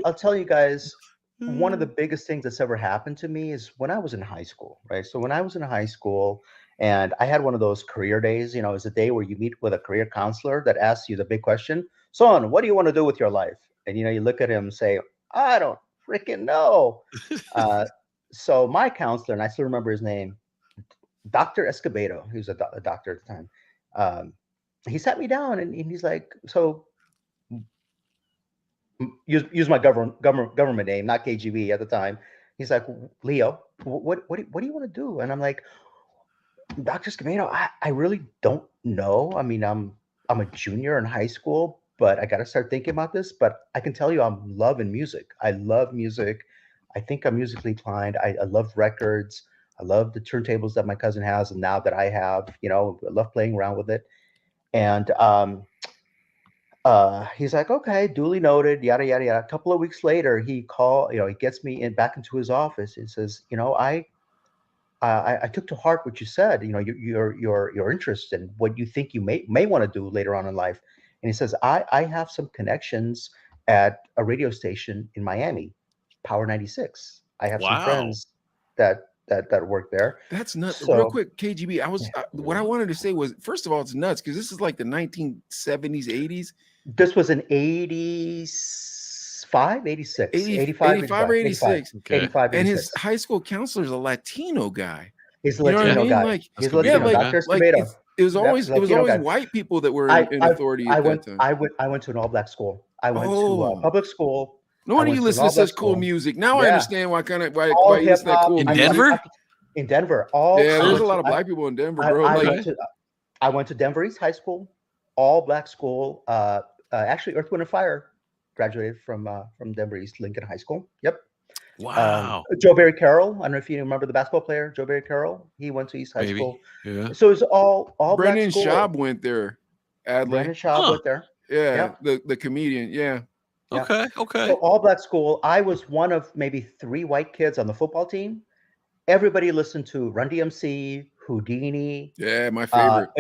I'll tell you guys, one of the biggest things that's ever happened to me is when I was in high school, right? So when I was in high school and I had one of those career days, it's a day where you meet with a career counselor that asks you the big question, son, what do you want to do with your life? And, you look at him and say, I don't freaking know. So my counselor, and I still remember his name, Dr. Escobedo, he was a doctor at the time. He sat me down and he's like, so use my government name, not KGB at the time. He's like, Leo, what do you want to do? And I'm like, Dr. Escobedo, I really don't know. I mean, I'm a junior in high school, but I got to start thinking about this. But I can tell you, I'm loving music. I love music. I think I'm musically inclined. I love records. I love the turntables that my cousin has, and now that I have, I love playing around with it. And he's like, okay, duly noted, yada yada yada. A couple of weeks later, he gets me back into his office. He says, I took to heart what you said. Your interest and what you think you may want to do later on in life. And he says, I have some connections at a radio station in Miami, Power 96. I have some friends that work there. That's nuts. So, real quick, KGB. What I wanted to say was, first of all, it's nuts because this is like the 1970s, 80s. This was in 85, 86, 85 or 86. 85, and his high school counselor is a Latino guy. He's a Latino guy. Like, he's Latino. Dr. Escobedo. It was always white people that were in authority at that time. I went to an all-black school. I went to public school. No wonder you listen to such cool music. Now I understand why you listen to that cool in music. Denver. In Denver, there's a lot of black people in Denver, bro. I went to Denver East High School, all black school. Actually, Earth, Wind, and Fire graduated from Denver East Lincoln High School. Yep. Wow. Joe Barry Carroll. I don't know if you remember the basketball player, Joe Barry Carroll. He went to East High School. Yeah. So it's all Brendan black school. Schaub went there. Brendan Schaub went there. Yeah. The comedian. Yeah. Okay. So all black school. I was one of maybe 3 white kids on the football team. Everybody listened to Run DMC, Houdini. Yeah, my favorite.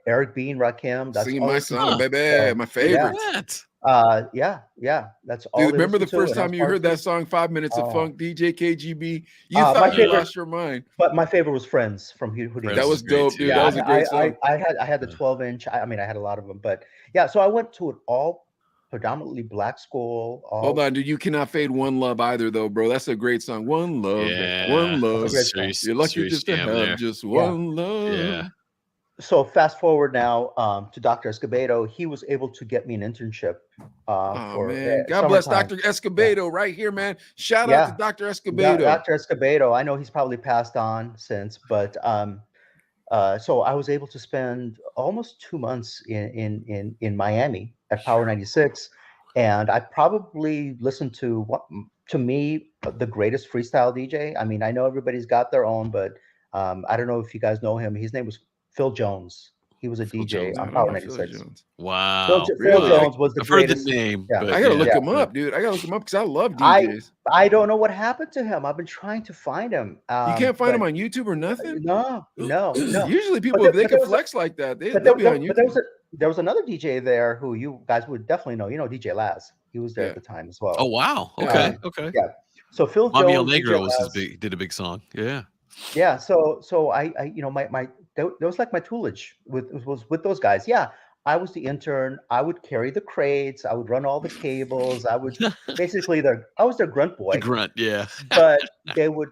Eric B. and Rakim. That's Singing my song, baby. My favorite. Yeah. That's all. Dude, remember the first time you heard that song, 5 Minutes of Funk, DJ KGB? You thought you lost your mind. But my favorite was Friends from Houdini. That was dope, dude. That was a great song. I had the 12-inch. I had a lot of them, but yeah. So I went to an all predominantly black school. Hold on, dude. You cannot fade One Love either, though, bro. That's a great song. One Love. Yeah. One Love. You're lucky just to have just one love. Yeah. So fast forward now to Dr. Escobedo. He was able to get me an internship. Man. God bless Dr. Escobedo right here, man. Shout out to Dr. Escobedo. Dr. Escobedo. I know he's probably passed on since, but so I was able to spend almost 2 months in Miami at Power 96, and I probably listened to what, to me, the greatest freestyle DJ. I mean, I know everybody's got their own, but I don't know if you guys know him. His name was Phil Jones. He was a DJ on Power 96. Wow. Phil Jones was the greatest. Heard the name. Yeah. But I gotta look him up, dude. I gotta look him up because I love DJs. I don't know what happened to him. I've been trying to find him. You can't find him on YouTube or nothing? No. Usually people, if they can flex like that, they'll be on YouTube. But there was another DJ there who you guys would definitely know. You know DJ Laz. He was there at the time as well. Oh wow. Okay. Yeah. So Phil Mami Jones, El Negro DJ did a big song. Yeah. Yeah. So I my that was like my toolage was with those guys. Yeah. I was the intern. I would carry the crates. I would run all the cables. I would basically I was their grunt boy. The grunt, yeah. But they would,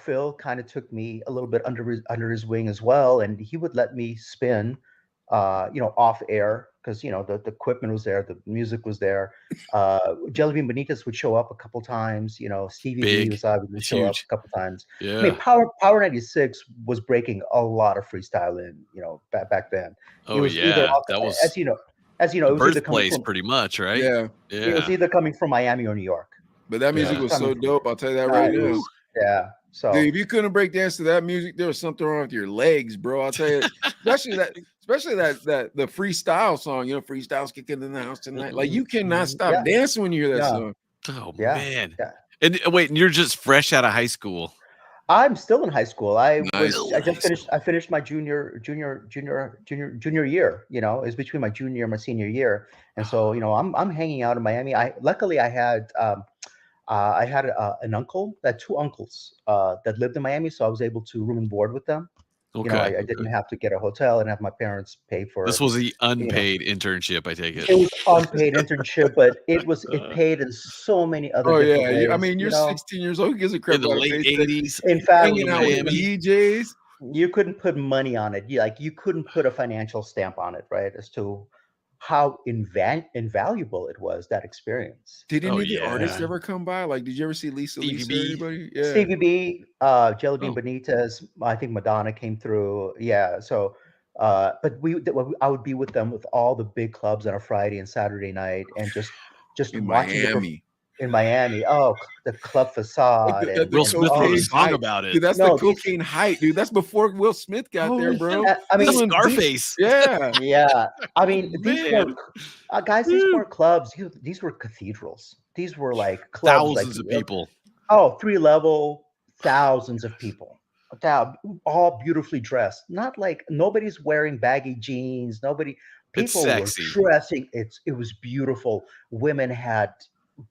Phil kind of took me a little bit under his wing as well, and he would let me spin, off air because the equipment was there, the music was there. Jelly Bean Benitez would show up a couple times. Stevie B would show up a couple times. Yeah. I mean, Power 96 was breaking a lot of freestyle in back then. Oh yeah, that was as you know, it was either coming birthplace from, pretty much, right? Yeah. It was either coming from Miami or New York. But that music was so dope. I'll tell you that right now. Yeah. So dude, if you couldn't break dance to that music, there was something wrong with your legs, bro. I'll tell you, especially that the freestyle song, freestyle's kicking in the house tonight. Like you cannot stop dancing when you hear that song. Oh man. Yeah. And wait, and you're just fresh out of high school. I'm still in high school. I finished my junior year. It's between my junior and my senior year. And so, I'm hanging out in Miami. Luckily I had an uncle, two uncles that lived in Miami, so I was able to room and board with them. Okay. I didn't have to get a hotel and have my parents pay for it. This was the unpaid internship, I take it. It was unpaid internship, but it paid in so many other ways. I mean, you're 16 years old. Who gives a crap in the about late 80s. In fact, hanging out with DJs. You couldn't put money on it. You couldn't put a financial stamp on it, right? As to how invaluable it was, that experience. Did any of the artists ever come by? Like, did you ever see Lisa or anybody? Yeah. Stevie B, Jelly Bean Benitez, I think Madonna came through. Yeah. So, but I would be with them with all the big clubs on a Friday and Saturday night, and just in watching Miami. in Miami. Oh, the Club Facade and Will Smith wrote a oh, song about it. Dude, that's No, the cocaine height, dude. That's before Will Smith got there, bro. I mean, That's these- Scarface. Yeah. yeah. I mean, these Man. weren't guys. These weren't clubs. These were cathedrals. These were like clubs, Thousands like of people. oh, 3-level, thousands of people. All beautifully dressed. Not like nobody's wearing baggy jeans. Nobody. It's People were sexy. dressing. It was beautiful. Women had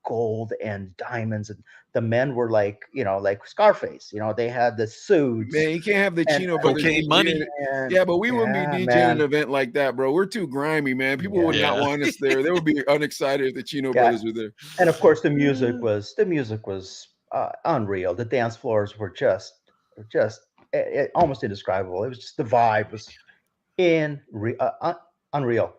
gold and diamonds, and the men were like like Scarface. They had the suits. Man, you can't have the And Chino brothers cocaine DJing. money. Yeah, but we wouldn't be Yeah, DJing man. an event like that, bro. We're too grimy, man. People would not Yeah. want us there. They would be unexcited if the Chino Yeah. brothers were there. And of course, the music was unreal. The dance floors were just almost indescribable. It was just the vibe was unreal.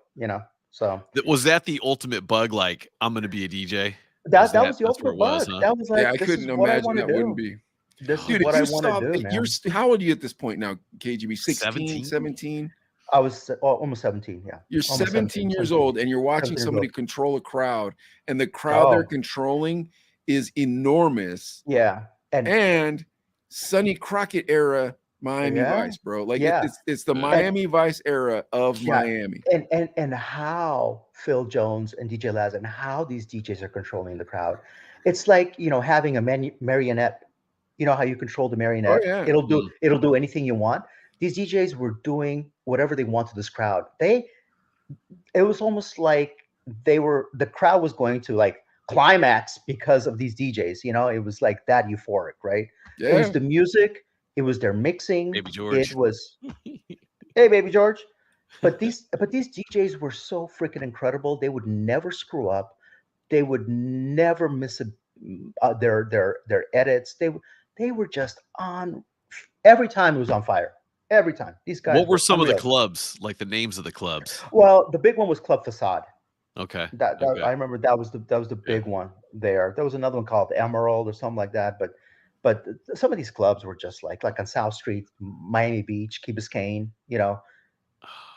So Was that the ultimate bug? Like, I'm going to be a DJ? that was the that's where ultimate it was, bug. huh? That was like, Yeah, I this couldn't is what I imagine wanna that do. wouldn't be. This Dude, is what I if you want to saw, do, man. how old are you at this point now, KGB? 16, 17? 17? I was almost 17. Yeah, You're almost 17 years 17. old and you're watching 17 years somebody old. control a crowd, and the crowd they're Oh. controlling is enormous. Yeah, And Sonny Crockett era Miami Yeah. Vice, bro. Like Yeah. it's the Miami Vice era of Yeah. Miami. and how Phil Jones and DJ Laz and how these DJs are controlling the crowd. It's like having a marionette. You know how you control the marionette? Oh, yeah. It'll do anything you want. These DJs were doing whatever they want to this crowd. It was almost like the crowd was going to like climax because of these DJs. It was like that euphoric, right? It was Yeah. the music. It was their mixing. Baby George. It was, hey, Baby George. But these DJs were so freaking incredible. They would never screw up. They would never miss their edits. They were just on. Every time it was on fire. Every time. These guys. What were some of the unreal. clubs? Like the names of the clubs? Well, the big one was Club Facade. Okay. I remember that was the big one there. There was another one called Emerald or something like that. But some of these clubs were just like on South Street, Miami Beach, Key Biscayne.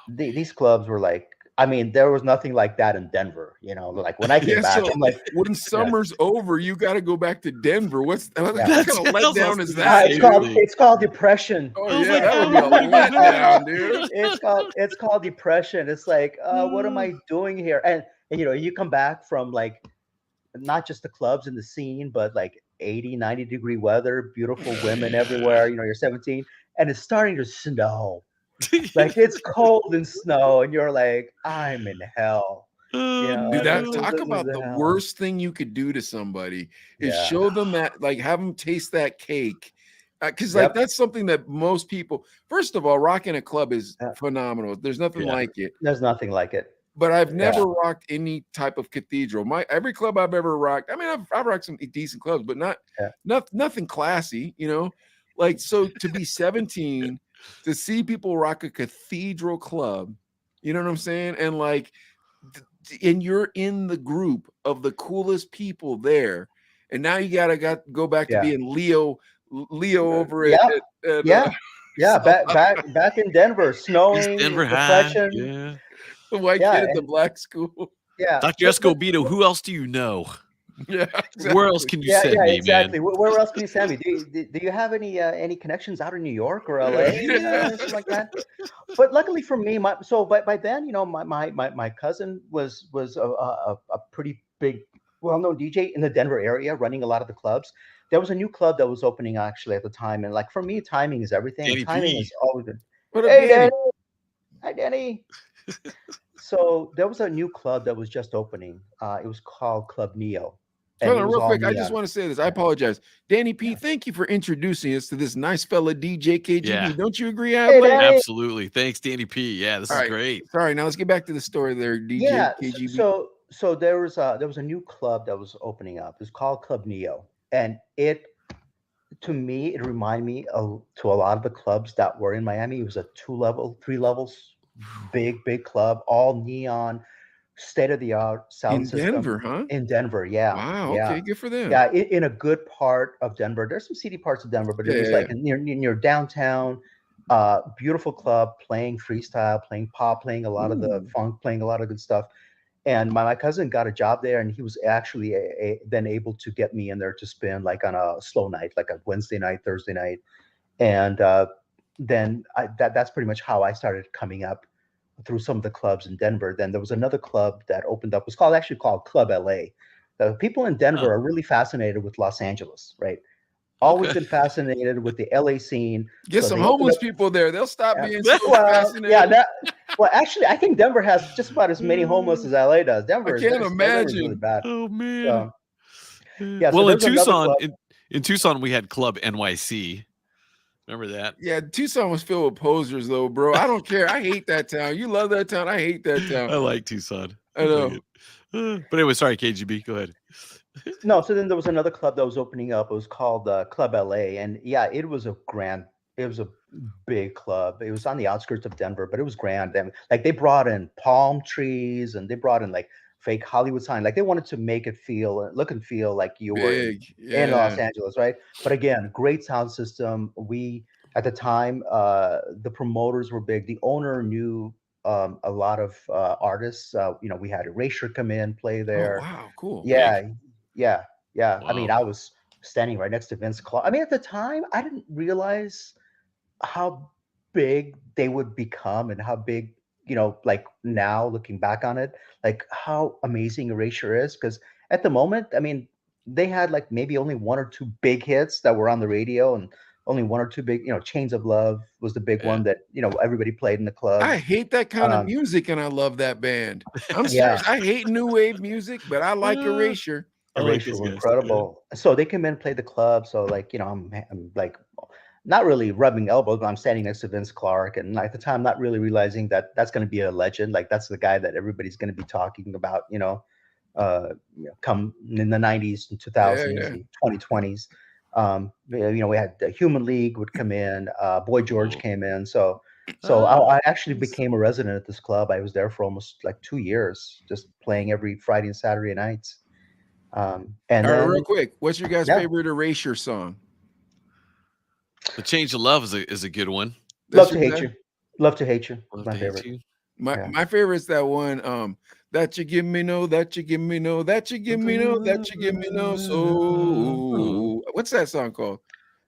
These clubs were like. I mean, there was nothing like that in Denver. Like when I came back, I'm like, when summer's over, you got to go back to Denver. What kind of That's letdown is awesome. that? it's called depression. Oh yeah, that would be a letdown, dude. It's called depression. It's like, what am I doing here? And you come back from like not just the clubs and the scene, but like 80, 90 degree weather, beautiful women everywhere. You're 17 and it's starting to snow. Like it's cold and snow, and you're like, I'm in hell. Dude, talk about the worst thing you could do to somebody is show them that, like, have them taste that cake. Because like that's something that most people, first of all, rocking a club is phenomenal. There's nothing like it. There's nothing like it. But I've never rocked any type of cathedral. Every club I've ever rocked, I mean, I've rocked some decent clubs, but nothing classy, Like, so to be 17, to see people rock a cathedral club, you know what I'm saying? And like, and you're in the group of the coolest people there, and now you gotta go back to being Leo over back in Denver, snowing, Denver High. depression. Yeah. the white kid at the black school. Yeah, Dr. Escobedo, who else do you know? Yeah, exactly. Where else can you send me, exactly. man? Where else can you send me? Do you have any connections out in New York or LA, something like that? But luckily for me, by then, my cousin was a pretty big, well-known DJ in the Denver area, running a lot of the clubs. There was a new club that was opening actually at the time, and like for me, timing is everything. Danny Timing P. is always good. What up, Hey, Danny? Danny. Hi, Danny. So there was a new club that was just opening. It was called Club Neo. Hold on, real quick. I just want to say this. I apologize. Danny P, thank you for introducing us to this nice fella, DJ KGB. Yeah. Don't you agree, Hey, Adley? Danny. Absolutely. Thanks, Danny P. Yeah, this All is right. great. Sorry, now let's get back to the story there, DJ KGB. So there was a new club that was opening up. It's called Club Neo, and to me it reminded me to a lot of the clubs that were in Miami. It was a 3 levels, big club, all neon, state of the art sound In system. Denver, huh? In Denver, yeah. Wow, yeah. okay, good for them. Yeah, in a good part of Denver. There's some seedy parts of Denver, but it was like near downtown. Beautiful club, playing freestyle, playing pop, playing a lot of the funk, playing a lot of good stuff. And my cousin got a job there, and he was actually then able to get me in there to spin like on a slow night, like a Wednesday night, Thursday night. And then that's pretty much how I started coming up through some of the clubs in Denver. Then there was another club that opened up. It was actually called Club LA. The people in Denver are really fascinated with Los Angeles, right? Always been fascinated with the LA scene. Get some homeless people there. They'll stop being so fascinated. Yeah, well, actually, I think Denver has just about as many homeless as LA does. Denver, I can't imagine. Really bad. Oh man. Yeah. Well, in Tucson, in Tucson, we had Club NYC. Remember that? Yeah, Tucson was filled with posers, though, bro. I don't care. I hate that town. You love that town. I hate that town. I like Tucson. I know. But anyway, sorry, KGB. Go ahead. No, so then there was another club that was opening up. It was called Club LA, and yeah, it was a big club. It was on the outskirts of Denver, but it was grand. And like they brought in palm trees, and they brought in like fake Hollywood sign. Like they wanted to make it look and feel like you were in Los Angeles, right? But again, great sound system. We at the time, the promoters were big. The owner knew a lot of artists. We had Erasure come in, play there. Oh, wow, cool. Yeah. Wow. I mean, Wow. I was standing right next to Vince Clarke. I mean, at the time, I didn't realize how big they would become and how big, like now looking back on it, like how amazing Erasure is. Because at the moment, I mean, they had like maybe only one or two big hits that were on the radio, and only one or two big, Chains of Love was the big one that, everybody played in the club. I hate that kind of music, and I love that band. I'm serious. I hate new wave music, but I like Erasure. Erasure were incredible. So they come in and play the club. So like, I'm like not really rubbing elbows, but I'm standing next to Vince Clarke, and at the time not really realizing that that's going to be a legend. Like that's the guy that everybody's going to be talking about, come in the 90s and 2000s and 2020s. We had the Human League would come in, Boy George came in. So I actually became a resident at this club. I was there for almost like 2 years, just playing every Friday and Saturday nights. And all right, then, real quick, what's your guys' favorite Erasure song? The Change of Love is a good one. Love to Hate You. Love to Hate You. My favorite. My favorite is that one. That you give me no, that you give me no, that you give me no, that you give me no. So what's that song called?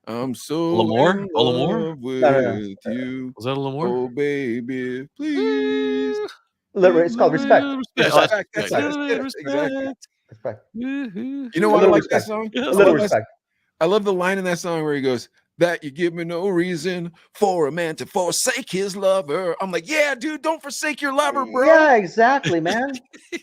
I'm so Lamore? in Oh, Lamore? love with you. Was that a Lamore? Oh baby, please. It's called Respect. Respect. That's Respect. exactly. Respect. You know why I like that song? A little respect. I love the line in that song where he goes, that you give me no reason for a man to forsake his lover. I'm like, yeah, dude, don't forsake your lover, bro. Yeah, exactly, man.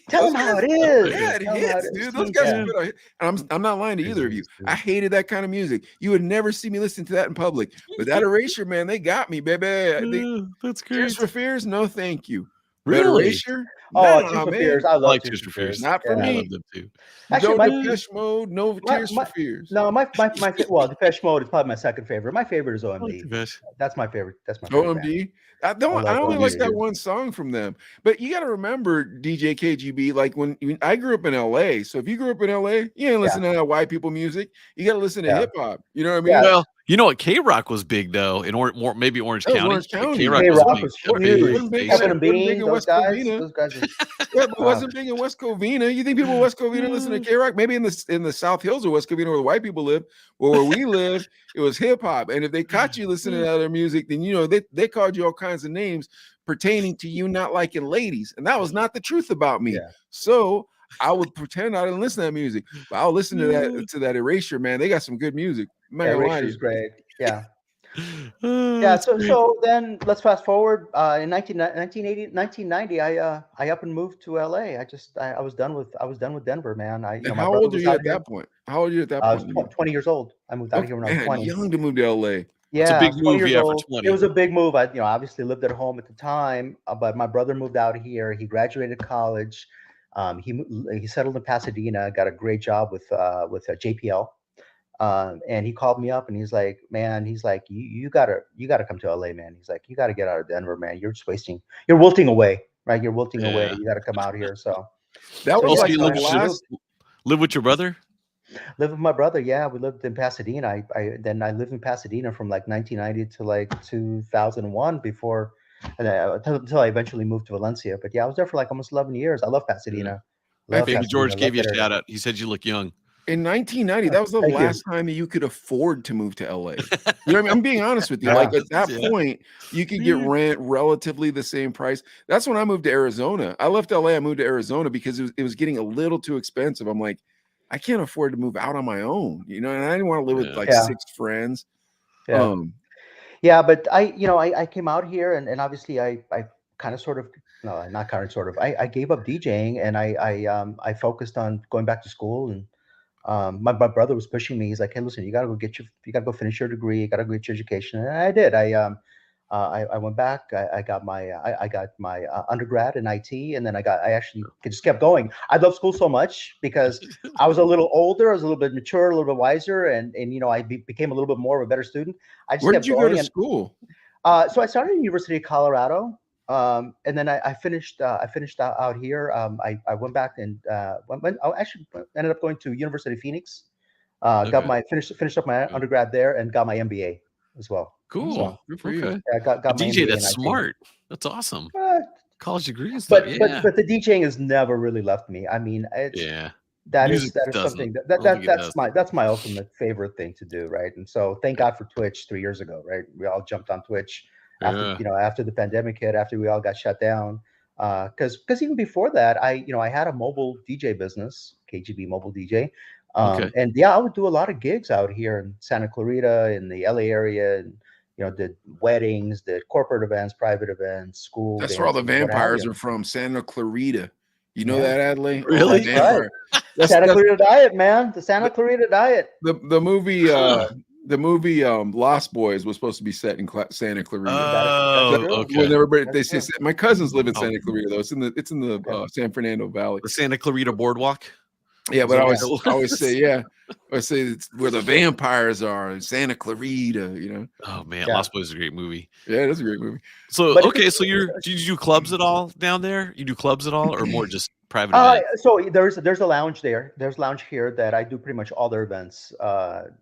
Tell him how it is. Yeah, it hits, dude. Those guys are good. I'm not lying to either of you. I hated that kind of music. You would never see me listen to that in public. But that Erasure, man, they got me, baby. That's great. Tears for Fears, no thank you. Really? Erasure? Tears for Fears. I love Tears for Fears. Not for me. I love them too. Actually, no Depeche Mode, no Tears for Fears. No, Depeche Mode is probably my second favorite. My favorite is OMD. That's my favorite. That's my favorite. OMD. I only like that one song from them. But you got to remember, DJ KGB, like when I grew up in LA. So if you grew up in LA, you ain't listening to that white people music. You got to listen to hip hop. You know what I mean? Yeah. Well, you know what? K-Rock was big though in maybe Orange County. Orange County. K-Rock was huge. Big Kevin in and Bean, those West guys. Covina. Those guys are, Yeah, but it wasn't big in West Covina. You think people in West Covina listen to K-Rock? Maybe in the South Hills of West Covina where the white people live, or where we live, it was hip hop. And if they caught you listening to other music, then they called you all kinds of names pertaining to you not liking ladies. And that was not the truth about me. Yeah. So I would pretend I didn't listen to that music. But I'll listen to that Erasure, man. They got some good music. Erasure is great. Yeah. Yeah, so then let's fast forward. In 1990, I up and moved to LA. I was done with Denver, man. How old are you at that point? How old are you at that point? I was 20 years old. I moved out here when I was 20. Young to move to LA. Yeah, it's a big move. Yeah, for 20. It was a big move. I obviously lived at home at the time, but my brother moved out here. He graduated college. He settled in Pasadena. Got a great job with JPL. And he called me up and he's like, man, you gotta come to LA, man. He's like, you gotta get out of Denver, man. You're just you're wilting away, right? You're wilting away. You gotta come out here. So that was like live with your brother? Live with my brother. Yeah, we lived in Pasadena. I lived in Pasadena from like 1990 to like 2001 before and until I eventually moved to Valencia. But yeah, I was there for like almost 11 years. I love Pasadena. Love Baby Pasadena, George love gave you a that area. shout out. He said you look young. In 1990, that was the Thank you. last time that you could afford to move to LA. You know what I mean? I'm being honest with you. Yeah. Like at that Yeah. point, you could get rent relatively the same price. That's when I moved to Arizona. I left LA, I moved to Arizona because it was getting a little too expensive. I'm like, I can't afford to move out on my own, you know, and I didn't want to live with like Yeah. 6 friends. Yeah. Yeah, but I came out here and obviously I kind of sort of, no, not kind of sort of, I gave up DJing and I focused on going back to school. And my brother was pushing me. He's like, hey, listen, you gotta go finish your degree, you gotta go get your education. And I did. I went back. I got my undergrad in IT, and then I actually just kept going. I love school so much because I was a little older, I was a little bit mature, a little bit wiser, and I became a little bit more of a better student. I just Where kept did you going. go to school? So I started in University of Colorado, and then I finished out here. I went back and I actually ended up going to University of Phoenix. Got my finished up my undergrad there and got my MBA as well. Cool. So, Good for you. yeah, I got my DJ, MBA that's in IT. smart. That's awesome. College degree and But stuff. Yeah. but the DJing has never really left me. I mean, that is something that's my ultimate favorite thing to do, right? And so thank God for Twitch 3 years ago, right? We all jumped on Twitch after the pandemic hit, after we all got shut down. Because even before that, I had a mobile DJ business, KGB mobile DJ. And yeah, I would do a lot of gigs out here in Santa Clarita, in the LA area, and did weddings, did corporate events, private events, school. That's where all the dances, vampires are from, Santa Clarita. You know that, Adley? Really? Right. Santa Clarita diet, man. The Santa Clarita diet. The movie Lost Boys was supposed to be set in Santa Clarita. Okay. When everybody they say my cousins live in Santa Clarita though. It's in the San Fernando Valley. The Santa Clarita Boardwalk. Yeah, but I always say it's where the vampires are in Santa Clarita, you know. Oh man, Lost Boys is a great movie. Yeah, it is a great movie. So so do you do clubs at all down there? You do clubs at all, or more just private events? So there's a lounge there. There's a lounge here that I do pretty much all their events.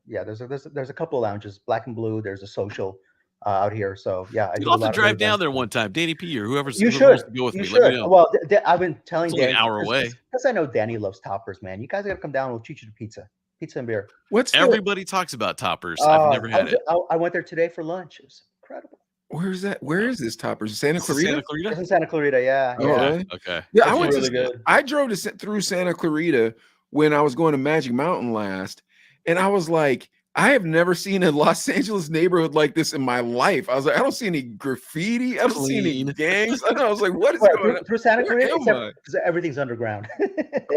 There's a couple of lounges, Black and Blue. There's a social out here. So yeah, You'll have to drive down there one time, Danny P, or whoever's you supposed should to go with me. Should. Let me know. Well, I've been telling it's only Danny an hour away because I know Danny loves toppers, man. You guys gotta come down. We'll treat you to pizza and beer. Everybody talks about toppers? I've never had it. I went there today for lunch. It was incredible. Where is that? Where is this toppers? Santa Clarita? Santa Clarita? It's in Santa Clarita, yeah. Oh, really? Okay. Yeah, I went really good. I drove through Santa Clarita when I was going to Magic Mountain last, and I was like, I have never seen a Los Angeles neighborhood like this in my life. I was like, I don't see any graffiti. I don't see any gangs. I was like, what is going on? Through Santa Clarita? Because everything's underground.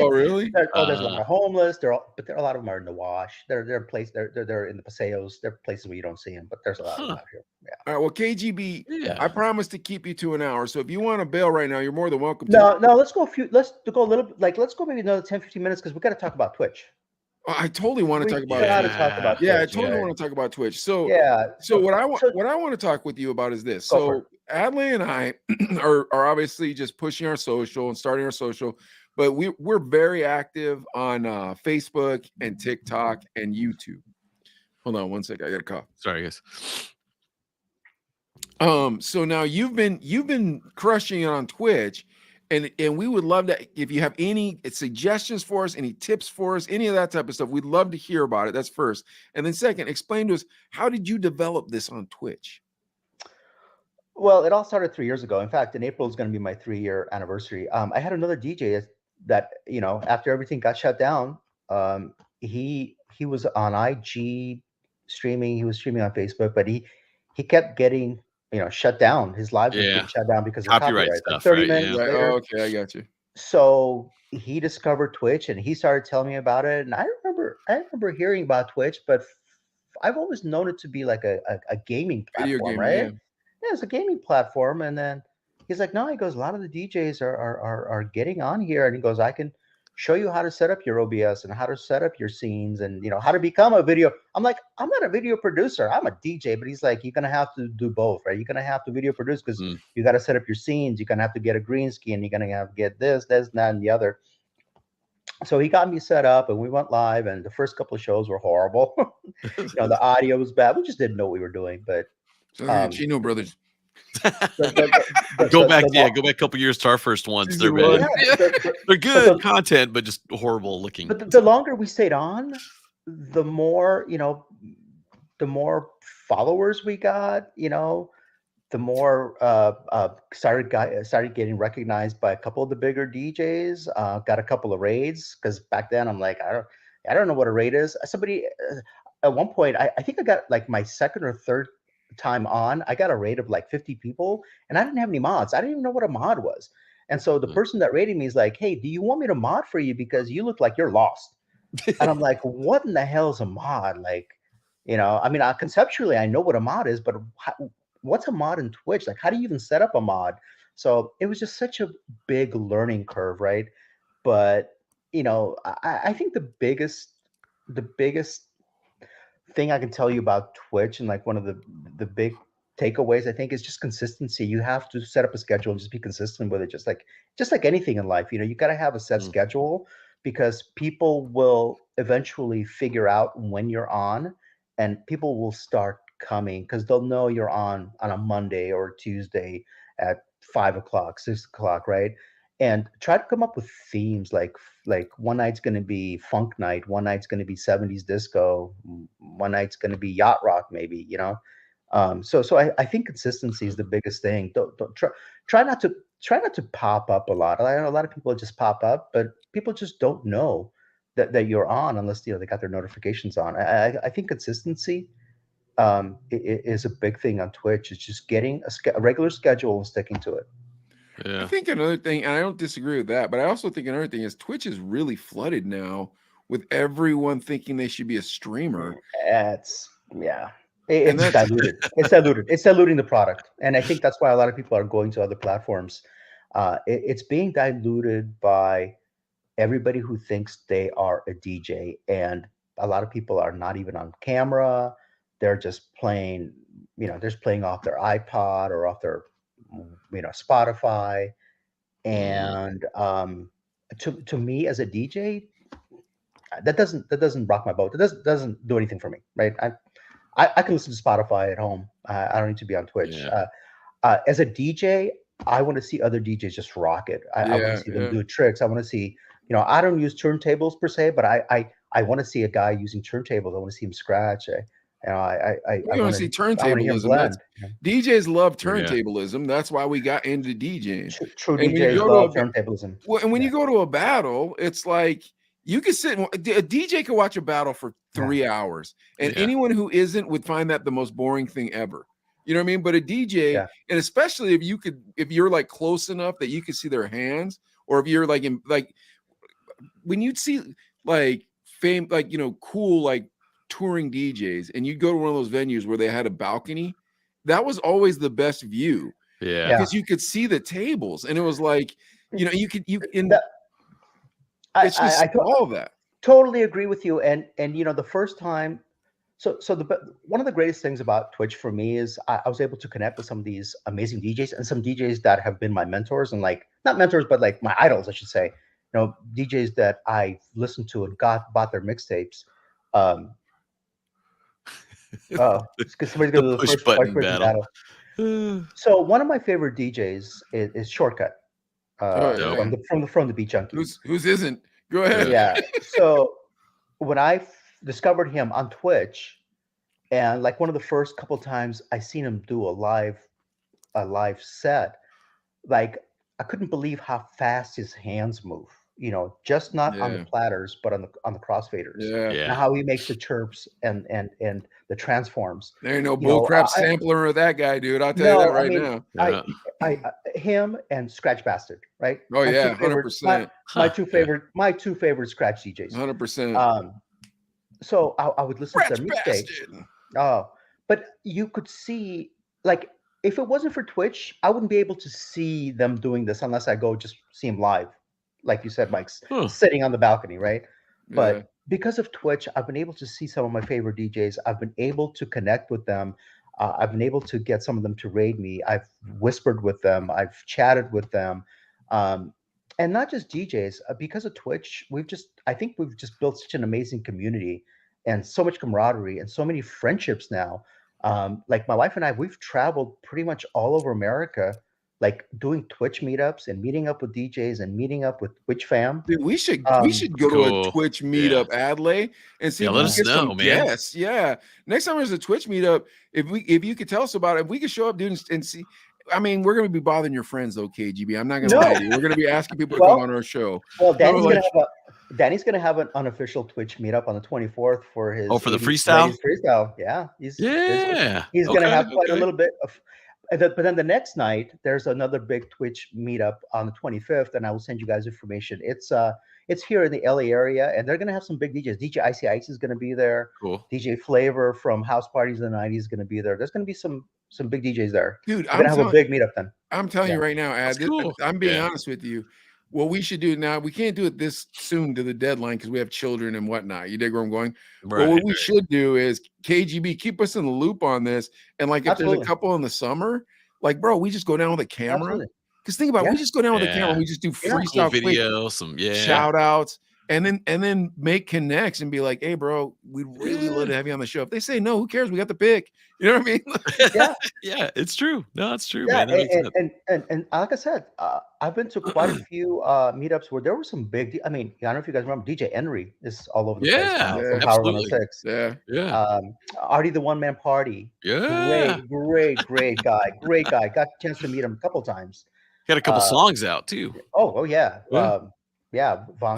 Oh, really? There's a lot of homeless. But there are a lot of them are in the wash. They're in the paseos. They're places where you don't see them, but there's a lot of them out here. Yeah. All right. Well, KGB, I promise to keep you to an hour. So if you want to bail right now, you're more than welcome to. No, let's go a little bit, let's go maybe another 10, 15 minutes because we got to talk about Twitch. I totally want to talk about Twitch. I totally want to talk about Twitch. So what I want to talk with you about is this. So Adley and I are obviously just pushing our social and starting our social, but we're very active on Facebook and TikTok and YouTube. Hold on one second, I got a cough. Sorry, guys. So now you've been crushing it on Twitch. And we would love to, if you have any suggestions for us, any tips for us, any of that type of stuff, we'd love to hear about it. That's first. And then second, explain to us, how did you develop this on Twitch? Well, it all started 3 years ago. In fact, in April is going to be my 3-year anniversary. I had another DJ that, after everything got shut down, he was on IG streaming. He was streaming on Facebook, but he kept getting shut down. His live was getting shut down because of copyright stuff. 30 minutes later. Oh, okay, I got you. So he discovered Twitch and he started telling me about it. And I remember hearing about Twitch, but I've always known it to be like a gaming platform, right? Yeah, it's a gaming platform. And then he's like, no, he goes, a lot of the DJs are getting on here, and he goes, I can show you how to set up your OBS and how to set up your scenes and how to become a video. I'm like, I'm not a video producer, I'm a DJ. But he's like, you're gonna have to do both, right? You're gonna have to video produce because you got to set up your scenes. You're gonna have to get a green screen. You're gonna have to get this, that, and the other. So he got me set up, and we went live. And the first couple of shows were horrible. The audio was bad. We just didn't know what we were doing. But Chino brothers. Go back a couple years to our first ones. They're bad. They're good content, but just horrible looking. But the longer we stayed on, the more, the more followers we got, the more started getting recognized by a couple of the bigger DJs. Got a couple of raids because back then I'm like, I don't know what a raid is. Somebody at one point, I think I got like my second or third time on, I got a raid of like 50 people, and I didn't have any mods. I didn't even know what a mod was. And so the person that rated me is like, "Hey, do you want me to mod for you because you look like you're lost?" And I'm like, "What in the hell is a mod?" Like, I mean, conceptually, I know what a mod is, but what's a mod in Twitch? Like, how do you even set up a mod? So it was just such a big learning curve, right? But I think the biggest thing I can tell you about Twitch, and like one of the big takeaways, I think, is just consistency. You have to set up a schedule and just be consistent with it, just like anything in life. You got to have a set schedule, because people will eventually figure out when you're on, and people will start coming because they'll know you're on a Monday or Tuesday at 5 o'clock, 6 o'clock, right? And try to come up with themes like one night's going to be funk night, one night's going to be 70s disco, one night's going to be yacht rock, maybe, So I think consistency is the biggest thing. Don't try not to pop up a lot. I know a lot of people just pop up, but people just don't know that you're on unless they got their notifications on. I think consistency is a big thing on Twitch. It's just getting a regular schedule and sticking to it. Yeah. I think another thing, and I don't disagree with that, but I also think another thing is Twitch is really flooded now with everyone thinking they should be a streamer. It's diluted. It's diluted. It's diluting the product, and I think that's why a lot of people are going to other platforms. It's being diluted by everybody who thinks they are a DJ, and a lot of people are not even on camera. They're just playing, they're just playing off their iPod or off their Spotify. And to me as a DJ, that doesn't rock my boat. It doesn't do anything for me, right? I can listen to Spotify at home. I don't need to be on Twitch. Yeah. As a DJ, I want to see other DJs just rock it. I want to see them do tricks. I want to see, I don't use turntables per se, but I want to see a guy using turntables. I want to see him scratch. I want to see turntablism. DJs love turntablism. That's why we got into DJing. True DJs love turntablism. And when you go to a battle, it's like you can sit. A DJ can watch a battle for 3 hours, and anyone who isn't would find that the most boring thing ever. You know what I mean? But a DJ, and especially if you're like close enough that you can see their hands, or if you're like when you'd see like fame, like cool like touring DJs, and you'd go to one of those venues where they had a balcony, that was always the best view. Yeah. Because you could see the tables, and it was like, all that. Totally agree with you. And the first time, so one of the greatest things about Twitch for me is I was able to connect with some of these amazing DJs, and some DJs that have been my mentors, and like not mentors, but like my idols, I should say. DJs that I listened to and bought their mixtapes. Because somebody's going to do the first button battle. So one of my favorite DJs is Shortcut from the Beat Junkies. Whose isn't? Go ahead. Yeah. So when I discovered him on Twitch, and like one of the first couple times I seen him do a live set, like I couldn't believe how fast his hands move. Just not on the platters, but on the crossfaders. Yeah. And how he makes the chirps and the transforms. There ain't no bullcrap sampler of that guy, dude. I'll tell you that right now. I him and Scratch Bastard, right? Oh, yeah, 100%. My two favorite scratch DJs. 100%. So I would listen to their mixtape. But you could see, like, if it wasn't for Twitch, I wouldn't be able to see them doing this unless I go just see them live. Like you said, Mike's sitting on the balcony, right? But because of Twitch, I've been able to see some of my favorite DJs. I've been able to connect with them. I've been able to get some of them to raid me. I've whispered with them. I've chatted with them. And not just DJs. Because of Twitch, I think we've just built such an amazing community and so much camaraderie and so many friendships now. Like my wife and I, we've traveled pretty much all over America, like doing Twitch meetups and meeting up with DJs and meeting up with Twitch fam. Dude, we should That's go to cool. a Twitch meetup, Adley, and see Yeah, if let we us can get know, some man. guests. Yeah, next time there's a Twitch meetup, if you could tell us about it, if we could show up, dude, and see. I mean, we're gonna be bothering your friends though, KGB. I'm not gonna lie to you. We're gonna be asking people to come on our show. Well, No, like, Danny's gonna have an unofficial Twitch meetup on the 24th for his for the 80s freestyle. Freestyle, yeah. He's gonna have quite a little bit of. But then the next night, there's another big Twitch meetup on the 25th, and I will send you guys information. It's here in the LA area, and they're gonna have some big DJs. DJ Icy Ice is gonna be there. Cool. DJ Flavor from House Parties in the 90s is gonna be there. There's gonna be some big DJs there. dude, We're gonna have a big meetup then. I'm telling you right now, Ad. cool. I'm being honest with you. What we should do now, we can't do it this soon to the deadline because we have children and whatnot. You dig where I'm going? Right, But what we should do is KGB keep us in the loop on this. And like if there's a couple in the summer, like bro, we just go down with a camera. Because think about it, we just go down with a camera, we just do freestyle cool video, some shout outs, and then make connects and be like, hey, bro, we'd really love to have you on the show. If they say no, who cares? We got the pick. You know what I mean? Yeah, it's true. No, it's true, yeah, man. and like I said, I've been to quite a few meetups where there were some big. I mean, I don't know if you guys remember DJ Henry is all over the place now from Power 106. Yeah. Artie the One Man Party. Yeah. Great guy. Great guy. Got a chance to meet him a couple times. Got a couple songs out too. Oh yeah. I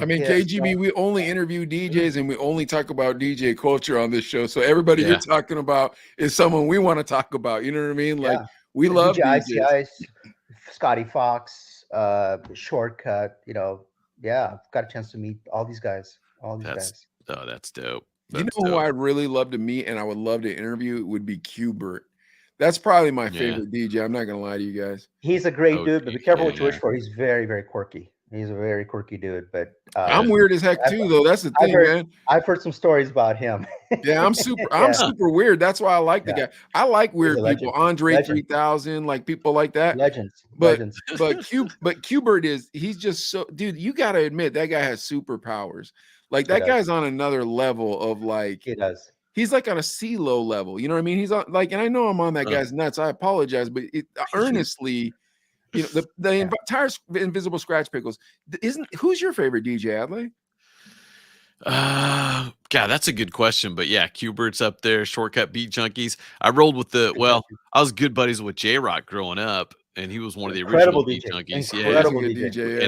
mean, KGB, we only interview DJs and we only talk about DJ culture on this show. So everybody you're talking about is someone we want to talk about. You know what I mean? Like we love DJ DJs. Ice, Scotty Fox, Shortcut. I've got a chance to meet all these guys. Guys. Oh, that's dope. You know who I'd really love to meet and I would love to interview would be Qbert. That's probably my favorite DJ. I'm not gonna lie to you guys. He's a great dude, but be careful what you wish for. He's very, very quirky. He's a very quirky dude, but I'm weird as heck too, though. That's the thing, man. I've heard some stories about him. I'm super weird. That's why I like the guy. I like weird people. Andre 3000, like people like that. Legends. But Qbert he's just so, dude. You got to admit that guy has superpowers. Like that guy's on another level of like. He does. He's like on a CeeLo level. You know what I mean? He's on like, and I know I'm on that guy's nuts. I apologize, but earnestly. You know, the entire Invisible Scratch Pickles who's your favorite DJ, Adley? God, that's a good question. But yeah, Qbert's up there, Shortcut, Beat Junkies. I rolled with I was good buddies with J-Rock growing up, and he was one of the original Beat Junkies. Incredible DJ.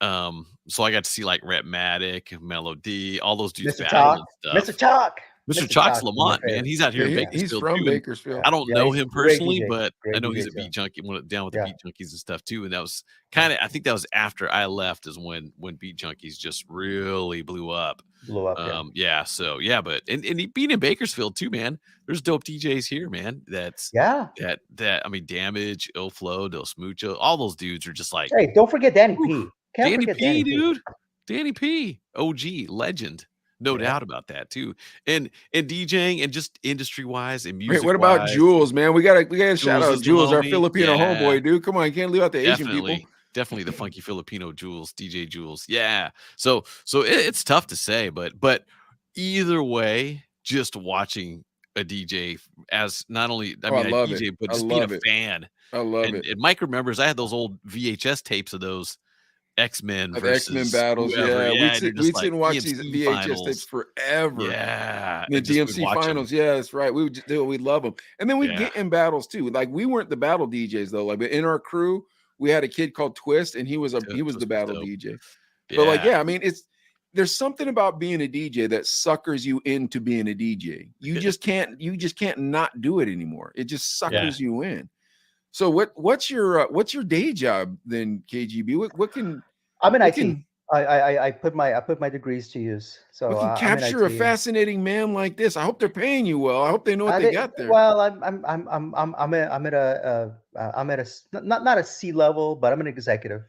And so I got to see like Rapmatic, Melody, all those dudes Mr. Chalk. Mr. Chalk. Mr. Chalk's Lamont, man. He's out here in Bakersfield. He's from Bakersfield. I don't know him personally, but I know he's a beat junkie, down with the beat junkies and stuff too. And that was I think that was after I left is when beat junkies just really blew up. But being in Bakersfield too, man. There's dope DJs here, man. I mean, Damage, Il Flow, Dos Mucho, all those dudes are just like. Hey, don't forget Danny P. Danny P, dude. Danny P, OG legend. No doubt about that too, and DJing and just industry wise and music. Wait, what about Jules, man? We gotta shout out Jules, our Filipino homeboy, dude. Come on, you can't leave out the Asian people. Definitely the funky Filipino Jules, DJ Jules. Yeah. So it's tough to say, but either way, just watching a DJ as not only a DJ, but just being a fan. I love it. And Mike remembers I had those old VHS tapes of those X-Men versus X-Men battles. Whoever. We'd sit and watch these VHS tapes forever. The DMC finals. Yeah, that's right. We would just do it. We'd love them. And then we'd get in battles too. Like we weren't the battle DJs though. Like in our crew, we had a kid called Twist, and he was the battle DJ. But I mean, there's something about being a DJ that suckers you into being a DJ. You just can't not do it anymore. It just suckers you in. So what's your day job then, KGB? What can I'm in IT. I put my degrees to use. So we can capture a fascinating man like this. I hope they're paying you well. I hope they know what they got there. Well, I'm at a not a C level, but I'm an executive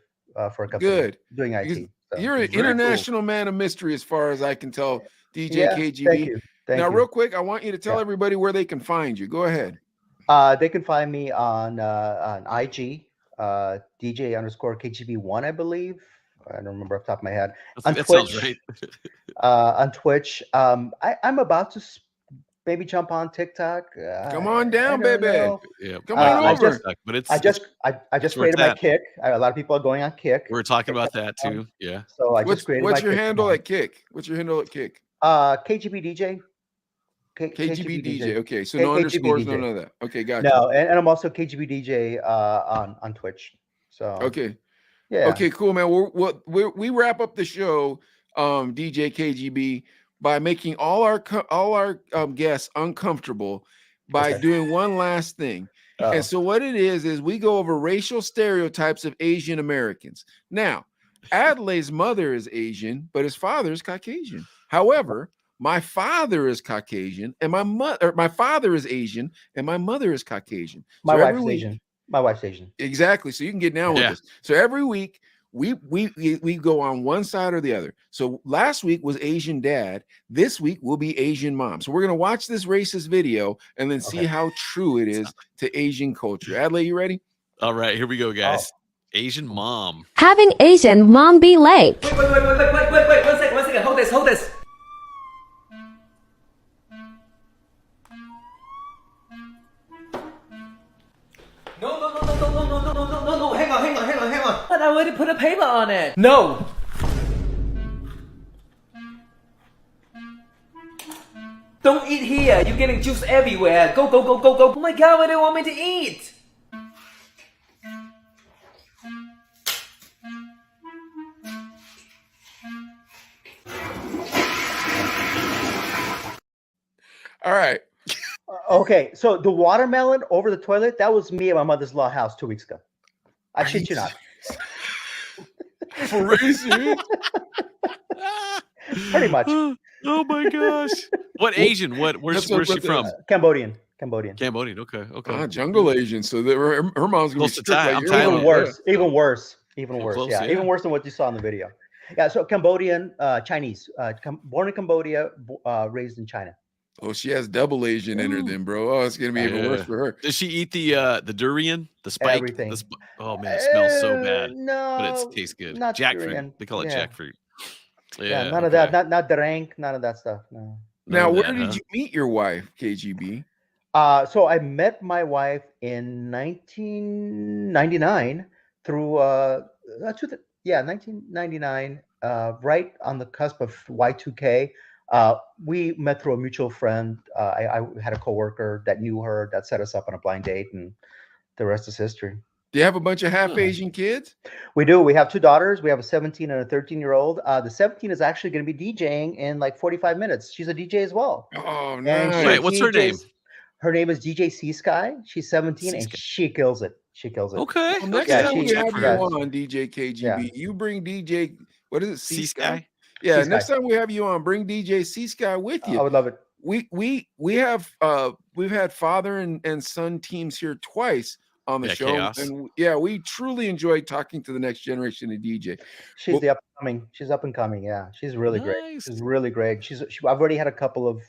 for a company doing IT. So. You're an international man of mystery, as far as I can tell, DJ KGB. Thank you. Now, real quick, I want you to tell everybody where they can find you. Go ahead. They can find me on IG, DJ_KGB1, I believe. I don't remember off the top of my head. On Twitch, sounds right. On Twitch, I'm about to maybe jump on TikTok. Come on down, I don't baby. know. Yeah, Come on I over. but it's I just where created it's my at. Kick. A lot of people are going on Kick. We're talking about that too. Yeah. So I just created What's my your Kick handle account. at Kick? What's your handle at Kick? KGB DJ. KGB DJ. Okay, so K- no KGB underscores, DJ. none of that. Okay, gotcha. No, and I'm also KGB DJ on Twitch. So Okay. yeah. Okay, cool, man. We wrap up the show, DJ KGB, by making all our guests uncomfortable by doing one last thing. And so what it is we go over racial stereotypes of Asian Americans. Now, Adelaide's mother is Asian, but his father is Caucasian. However, my father is Caucasian, and my father is Asian, and my mother is Caucasian. My wife's Asian. My wife's Asian. Exactly. So you can get down with this. So every week we go on one side or the other. So last week was Asian dad. This week will be Asian mom. So we're gonna watch this racist video and then see how true it is to Asian culture. Adley, you ready? All right, here we go, guys. Asian mom. Having Asian mom be late. Wait, 1 second. Hold this. No. Hang on. But I already put a paper on it. No. Don't eat here. You're getting juice everywhere. Go. Oh my God, what do you want me to eat? All right. Okay, so the watermelon over the toilet, that was me at my mother-in-law house 2 weeks ago. I shit you not. Crazy. Pretty much. Oh my gosh. What Asian? Where's she from? Cambodian. Okay. Jungle Asian. So her mom's gonna be strict like even worse. Even worse. Close, yeah, even worse than what you saw in the video. Yeah, so Cambodian, Chinese, born in Cambodia, raised in China. Oh, she has double Asian in her then, bro. Oh, it's gonna be even worse for her. Does she eat the durian? The spike? Everything. Oh man, it smells so bad. No, but it tastes good. not Jackfruit. durian. They call it jackfruit. Yeah, none of that. Not the rank. None of that stuff. No. Now, where did you meet your wife, KGB? So I met my wife in 1999 through 1999, right on the cusp of Y2K. We met through a mutual friend. I had a coworker that knew her that set us up on a blind date, and the rest is history. Do you have a bunch of half Asian kids? We do. We have 2 daughters. We have a 17 and a 13-year-old. The 17 is actually going to be DJing in like 45 minutes. She's a DJ as well. Oh, nice. Wait, what's her name? Her name is DJ C Sky. She's 17 and she kills it. Okay. Well, next time we have you on, DJ KGB, you bring DJ, what is it, C Sky? Yeah, next time we have you on, bring DJ C Sky with you. I would love it. We've had father and son teams here twice on the show. Chaos. And we truly enjoy talking to the next generation of DJ. She's up and coming. Yeah, she's really great. She's really great. I've already had a couple of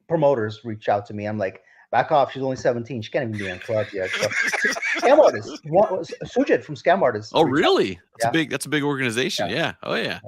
promoters reach out to me. I'm like, back off. She's only 17. She can't even be on clubs yet. So, Scam Artist. Sujit from Scam Artist. Oh, really? That's a big organization. Yeah. Oh, yeah.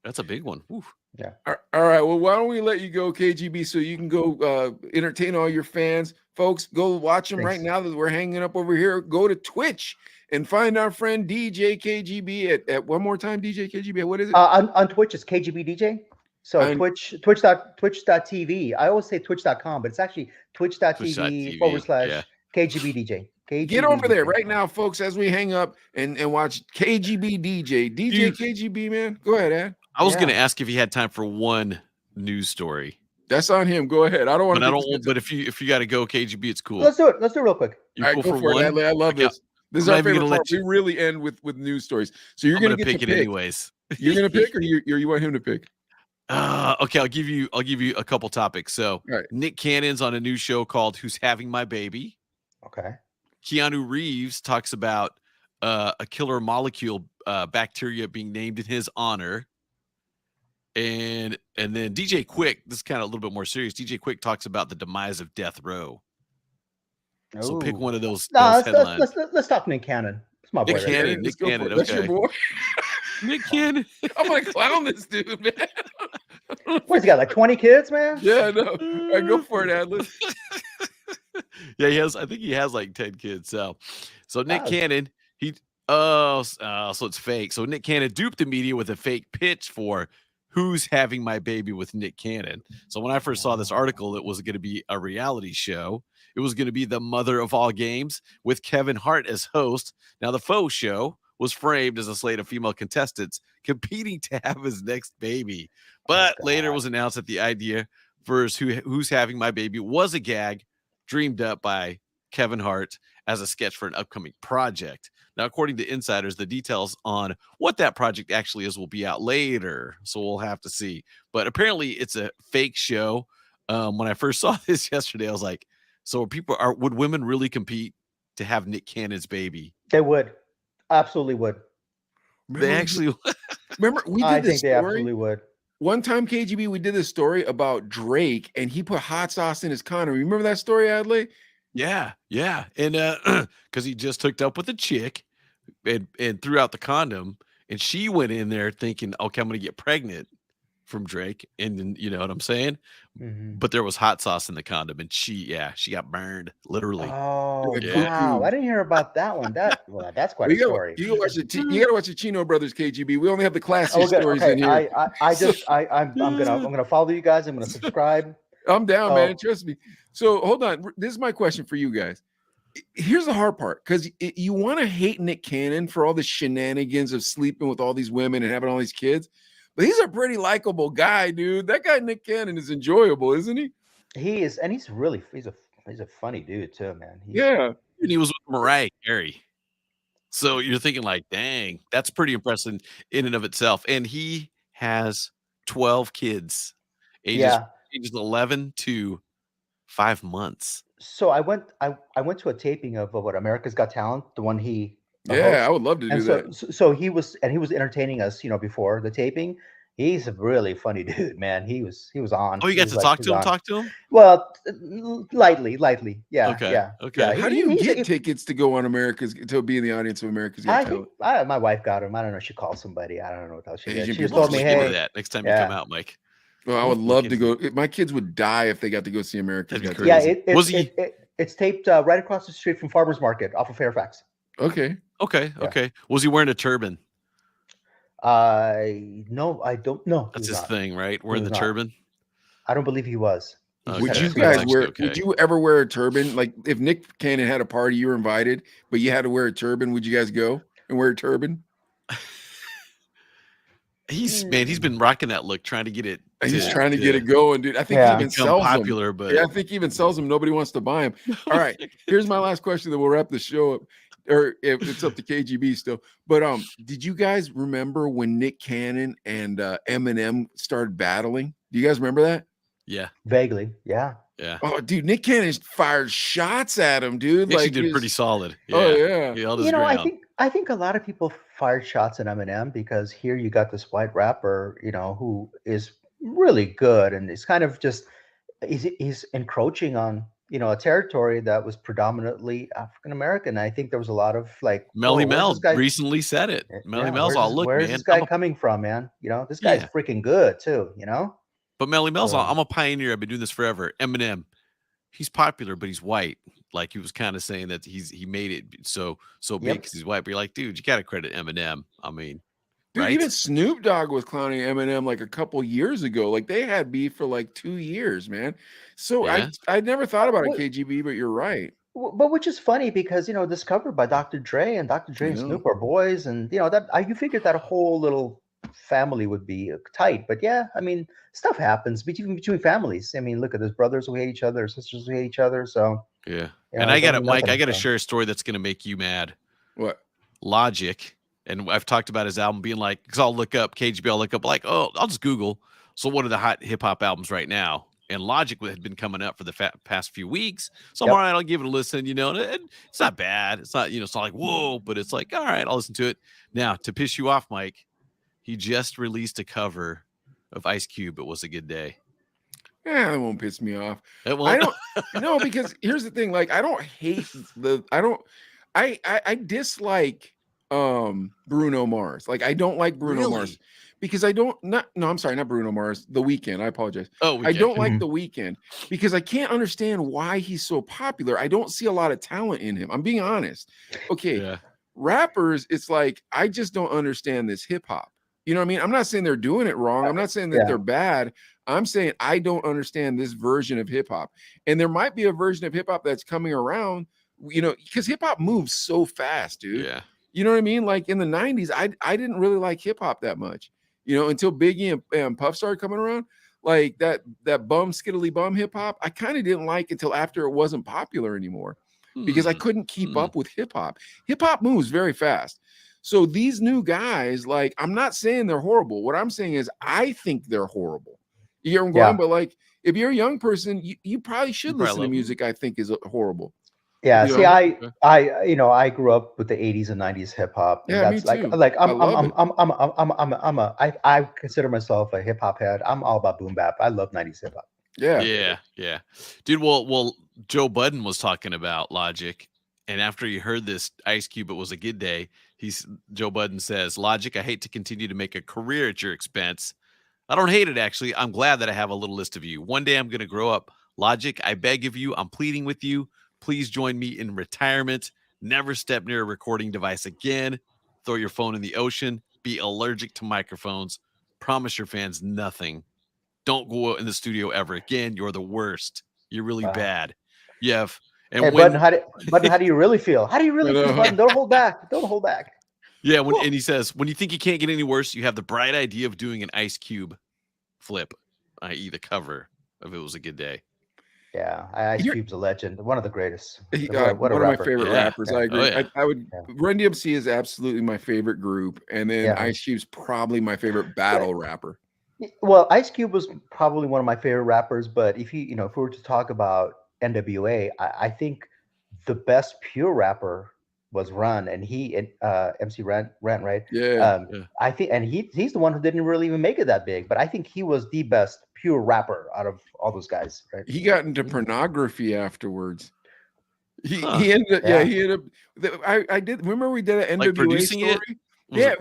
That's a big one. Ooh. Yeah. All right. Well, why don't we let you go, KGB, so you can go entertain all your fans. Folks, go watch them right now that we're hanging up over here. Go to Twitch and find our friend DJ KGB at one more time, DJ KGB. What is it? On Twitch, it's KGB DJ. So twitch.tv. I always say twitch.com, but it's actually twitch.tv / KGB DJ. Get over there right now, folks, as we hang up and watch KGB DJ. DJ KGB, man. Go ahead, Ad. I was going to ask if you had time for one news story. That's on him. Go ahead. I don't want to. But if you got to go, KGB, it's cool. Let's do it. Let's do it real quick. You all right, cool go for one? It, I love this. This is our favorite part. We really end with news stories. So you're going to pick it anyways. You're going to pick, or you want him to pick? Okay, I'll give you a couple topics. So Nick Cannon's on a new show called Who's Having My Baby. Okay. Keanu Reeves talks about a killer molecule bacteria being named in his honor. And then DJ Quick, this is kind of a little bit more serious. DJ Quick talks about the demise of Death Row. So pick one of those headlines. Let's talk Nick Cannon. It's my boy. Nick Cannon. Nick Cannon. Okay. That's your boy. Nick Cannon. I'm gonna clown this dude, man. What's he got? Like 20 kids, man? Yeah, no. All right, go for it, Atlas. Yeah, I think he has like 10 kids. So Nick Wow. Cannon, so it's fake. So Nick Cannon duped the media with a fake pitch for Who's Having My Baby with Nick Cannon. So when I first saw this article, it was going to be a reality show. It was going to be the mother of all games with Kevin Hart as host. Now, the faux show was framed as a slate of female contestants competing to have his next baby. But later it was announced that the idea for Who's Having My Baby was a gag dreamed up by Kevin Hart as a sketch for an upcoming project. Now, according to insiders, the details on what that project actually is will be out later, so we'll have to see. But apparently it's a fake show. When I first saw this yesterday, I was like, so would women really compete to have Nick Cannon's baby? They would. Absolutely would. They actually remember we did I this think they story? absolutely would. One time, KGB, we did this story about Drake, and he put hot sauce in his condom. You remember that story, Adley? Yeah. And because he just hooked up with a chick and threw out the condom, and she went in there thinking, okay, I'm gonna get pregnant from Drake, and then you know what I'm saying? Mm-hmm. But there was hot sauce in the condom, and she got burned, literally. Oh, Yeah. wow. I didn't hear about that one. That's quite a story. You gotta watch the Chino Brothers, KGB. We only have the classy stories in here. I'm gonna follow you guys. I'm gonna subscribe. I'm down, man. Trust me. So hold on. This is my question for you guys. Here's the hard part, because you want to hate Nick Cannon for all the shenanigans of sleeping with all these women and having all these kids, but he's a pretty likable guy, dude. That guy Nick Cannon is enjoyable, isn't he? He is, and he's a funny dude too, man. Yeah, and he was with Mariah Carey. So you're thinking like, dang, that's pretty impressive in and of itself. And he has 12 kids, ages 11 to 5 months. So I went to a taping of what America's Got Talent, the one he I would love to do that. So he was entertaining us, before the taping. He's a really funny dude, man. He was on. Oh, you got to talk to him? Well, lightly. Yeah. Okay. Yeah. Okay. Yeah. How do you get tickets to go on to be in the audience of America's Got Talent? My wife got him. I don't know. She called somebody. I don't know what else she did. She just We'll told me, hey, that next time you come out, Mike. Well, I would love to go. My kids would die if they got to go see America's Got Talent. Yeah, it's taped right across the street from Farmers Market off of Fairfax. Okay. Was he wearing a turban? No, I don't know. That's his thing, right? Wearing the turban. I don't believe he was. Would you guys wear? Would you ever wear a turban? Like if Nick Cannon had a party, you were invited, but you had to wear a turban. Would you guys go and wear a turban? He's been rocking that look, trying to get it. He's trying to get it going, dude. I think he even sells popular, them. but I think he even sells them. Nobody wants to buy them. All right, here's my last question. Then we'll wrap the show up, or if it's up to KGB still. But did you guys remember when Nick Cannon and Eminem started battling? Do you guys remember that? Yeah, vaguely. Yeah. Oh, dude, Nick Cannon fired shots at him, dude. He did pretty solid. Yeah. Oh yeah. He held his ground. I think a lot of people fired shots at Eminem because here you got this white rapper, who is really good, and it's kind of just he's encroaching on a territory that was predominantly African American. I think there was a lot of like Melly Mel recently said it. Melly Mel's all look, where's man. this guy coming from, man? This guy's freaking good too. But Melly Mel's all, I'm a pioneer. I've been doing this forever. Eminem, he's popular, but he's white. Like he was kind of saying that he made it so big because he's white. But you're like, dude, you got to credit Eminem. I mean, dude, right? Even Snoop Dogg was clowning Eminem like a couple years ago. Like they had beef for like 2 years, man. So I never thought about it, KGB, but you're right. But which is funny because discovered by Dr. Dre, and Dr. Dre and Snoop are boys, and that you figured that whole little family would be tight. But yeah, I mean, stuff happens between families. I mean, look at those brothers who hate each other, sisters who hate each other. So yeah. And I got it, Mike. I got to share a story that's going to make you mad. What? Logic. And I've talked about his album being like, because I'll look up KGB, I'll look up like, I'll just Google. So what are the hot hip hop albums right now? And Logic had been coming up for the past few weeks. So I'm all right, I'll give it a listen. And it's not bad. It's not, it's not like, whoa, but it's like, all right, I'll listen to it. Now, to piss you off, Mike, he just released a cover of Ice Cube. It Was a Good Day. Yeah, that won't piss me off. It won't. I don't no, because here's the thing. Like, I don't hate I dislike Bruno Mars. Like, I don't like Bruno Mars because I don't no, I'm sorry, not Bruno Mars, The Weeknd. I apologize. Oh, I don't like The Weeknd because I can't understand why he's so popular. I don't see a lot of talent in him. I'm being honest. Okay, rappers, it's like I just don't understand this hip hop. You know what I mean? I'm not saying they're doing it wrong. I'm not saying that they're bad. I'm saying I don't understand this version of hip hop. And there might be a version of hip hop that's coming around, you know, because hip hop moves so fast, dude. Yeah. You know what I mean? Like in the 90s, I didn't really like hip hop that much, you know, until Biggie and Puff started coming around. Like that bum skiddly bum hip hop, I kind of didn't like until after it wasn't popular anymore because I couldn't keep up with hip hop. Hip hop moves very fast. So these new guys, like, I'm not saying they're horrible. What I'm saying is I think they're horrible. You hear what I'm going? But like, if you're a young person, you probably should listen to music I think is horrible. Yeah, You see, know? I grew up with the 80s and 90s hip hop. Yeah, That's me too. I consider myself a hip hop head. I'm all about boom bap. I love 90s hip hop. Yeah. Dude, well, Joe Budden was talking about Logic, and after he heard this Ice Cube, It Was a Good Day, Joe Budden says, Logic, I hate to continue to make a career at your expense. I don't hate it, actually. I'm glad that I have a little list of you. One day I'm going to grow up. Logic, I beg of you, I'm pleading with you. Please join me in retirement. Never step near a recording device again. Throw your phone in the ocean. Be allergic to microphones. Promise your fans nothing. Don't go in the studio ever again. You're the worst. You're really bad. And hey, Budden, how do you really feel? How do you really feel, Budden? Don't hold back. Don't hold back. Yeah, and he says, when you think you can't get any worse, you have the bright idea of doing an Ice Cube flip, i.e. the cover of It Was a Good Day. Yeah, Ice Cube's a legend, one of the greatest. One of my favorite rappers. I agree. Oh, yeah. I would. Run DMC is absolutely my favorite group, and then Ice Cube's probably my favorite battle rapper. Well, Ice Cube was probably one of my favorite rappers, but if we were to talk about NWA, I think the best pure rapper was Run, and MC Rent, right? I think, and he's the one who didn't really even make it that big, but I think he was the best pure rapper out of all those guys, right? He got into pornography afterwards. He ended up. I did remember we did an NWA like producing story. It?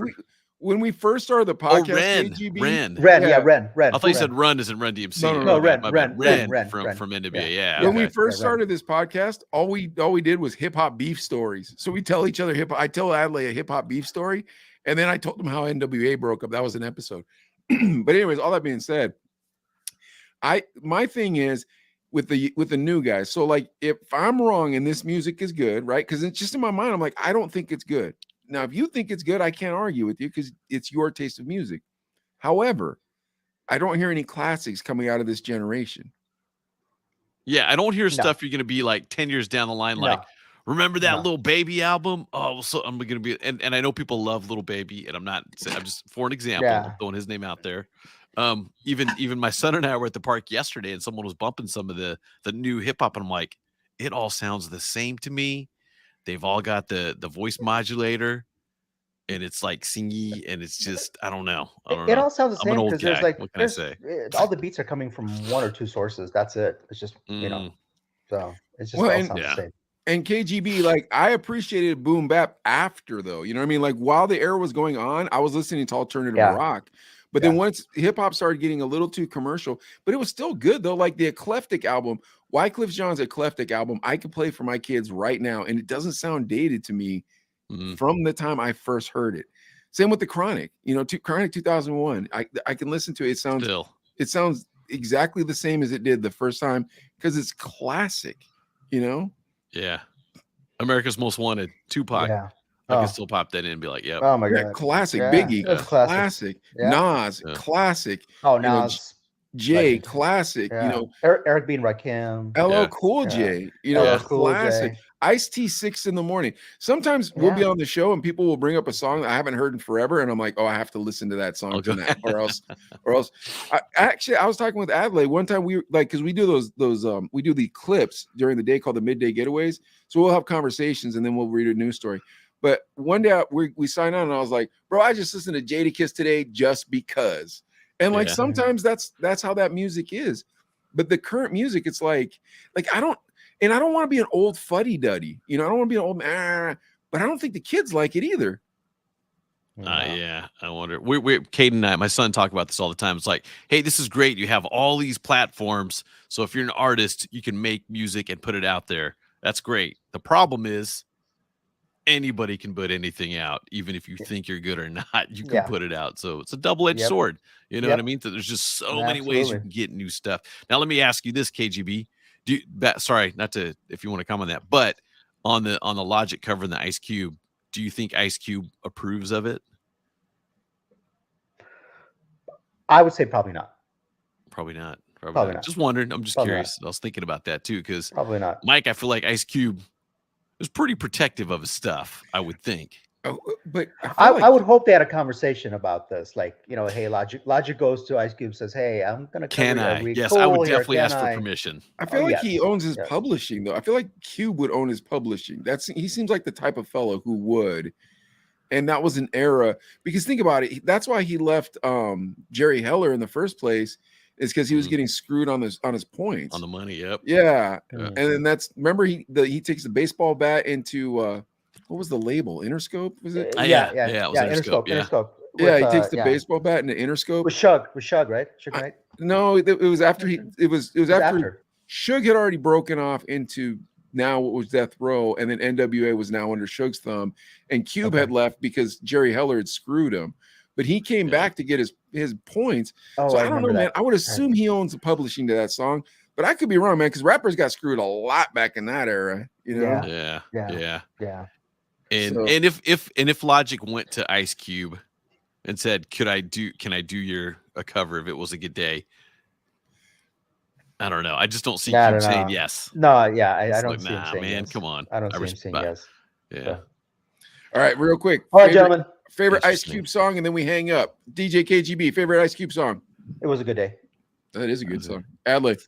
When we first started the podcast, Ren. Ren. I thought you said Run isn't Run DMC. No, Ren from NWA. Yeah. When we first started this podcast, all we did was hip hop beef stories. So we tell each other I tell Adley a hip hop beef story, and then I told him how NWA broke up. That was an episode. But anyways, all that being said, my thing is with the new guys. So like, if I'm wrong and this music is good, right? Because it's just in my mind, I'm like, I don't think it's good. Now, if you think it's good, I can't argue with you because it's your taste of music. However, I don't hear any classics coming out of this generation. Yeah, I don't hear stuff you're going to be like 10 years down the line, like, remember that Lil Baby album? Oh, so I'm going to be, and I know people love Lil Baby, and I'm just, for an example, throwing his name out there. Even my son and I were at the park yesterday, and someone was bumping some of the new hip hop, and I'm like, it all sounds the same to me. They've all got the voice modulator, and it's like singy, and it's just I don't know. It all sounds the same because there's like what can I say? All the beats are coming from one or two sources. That's it. It's just so it's just all sounds the same. And KGB, like I appreciated boom bap after though. You know what I mean? Like while the era was going on, I was listening to alternative rock. But then once hip hop started getting a little too commercial, but it was still good though. Like the Eclectic album, Wyclef Jean's Eclectic album, I could play for my kids right now, and it doesn't sound dated to me from the time I first heard it. Same with the Chronic, Chronic 2001. I can listen to it. It sounds exactly the same as it did the first time because it's classic, Yeah. America's Most Wanted, Tupac. Yeah. I can still pop that in and be like, oh my god, classic. Biggie, classic. Nas, classic. Oh, Nas, Jay, classic. Eric B. and Rakim, LL Cool J, classic. Ice-T 6 in the morning. Sometimes we'll be on the show and people will bring up a song I haven't heard in forever, and I'm like, oh, I have to listen to that song tonight, or else. I was talking with Adley one time. We because we do those we do the clips during the day called the midday getaways. So we'll have conversations and then we'll read a news story. But one day we signed on and I was like, bro, I just listened to Jadakiss today just because. And sometimes that's how that music is. But the current music, it's like I don't want to be an old fuddy-duddy. I don't want to be an old man, but I don't think the kids like it either. Yeah, I wonder. We Caden and I, my son, talk about this all the time. It's like, hey, this is great. You have all these platforms. So if you're an artist, you can make music and put it out there. That's great. The problem is anybody can put anything out, even if you think you're good or not. You can put it out. So it's a double-edged sword. You know what I mean? So there's just so many ways you can get new stuff. Now, let me ask you this, KGB. Sorry, not to if you want to comment on that, but on the Logic cover and the Ice Cube, do you think Ice Cube approves of it? I would say probably not. Probably not. Probably not. Just wondering. I'm just Probably curious. I was thinking about that too, because probably not. Mike, I feel like Ice Cube is pretty protective of his stuff, I would think. Oh, but I would hope they had a conversation about this. Like, hey, Logic goes to Ice Cube, says, hey, I'm going to Can I? Yes, I would definitely ask for permission. I feel like he owns his publishing, though. I feel like Cube would own his publishing. He seems like the type of fellow who would. And that was an era, because think about it. That's why he left Jerry Heller in the first place, is because he was getting screwed on his points. On the money, yep. Yeah. And then remember he takes the baseball bat into what was the label? Interscope, was it? Yeah, it was Interscope. Interscope. He takes the baseball bat into Interscope. With Shug, right? Shug Knight? No, it was after it was after Shug had already broken off into now what was Death Row, and then NWA was now under Shug's thumb, and Cube had left because Jerry Heller had screwed him. But he came back to get his points. So I don't know, man. I would assume he owns the publishing to that song, but I could be wrong, man, because rappers got screwed a lot back in that era. Yeah. And if Logic went to Ice Cube and said, can I do a cover if it was a good day? I don't know. I just don't see Cube saying yes. No, I don't see him saying man, yes. come on. I don't see him saying yes. Yeah. So. All right, real quick. All right, gentlemen. Favorite Ice Cube song, and then we hang up. DJ KGB, favorite Ice Cube song? It Was a Good Day. That is a good song. Adley.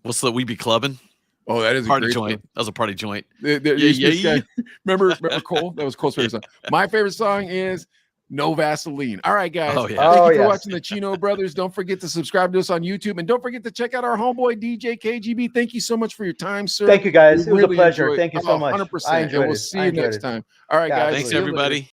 What's the We Be Clubbing? Oh, that is party a great joint. Song. That was a party joint. Remember Cole? That was Cole's favorite song. My favorite song is No Vaseline. All right, guys. Oh, yeah. Thank you for watching the Chino Brothers. Don't forget to subscribe to us on YouTube, and don't forget to check out our homeboy DJ KGB. Thank you so much for your time, sir. Thank you, guys. It was a pleasure. Thank you so much. 100%. And we'll see you next time. All right, guys. Thanks, everybody.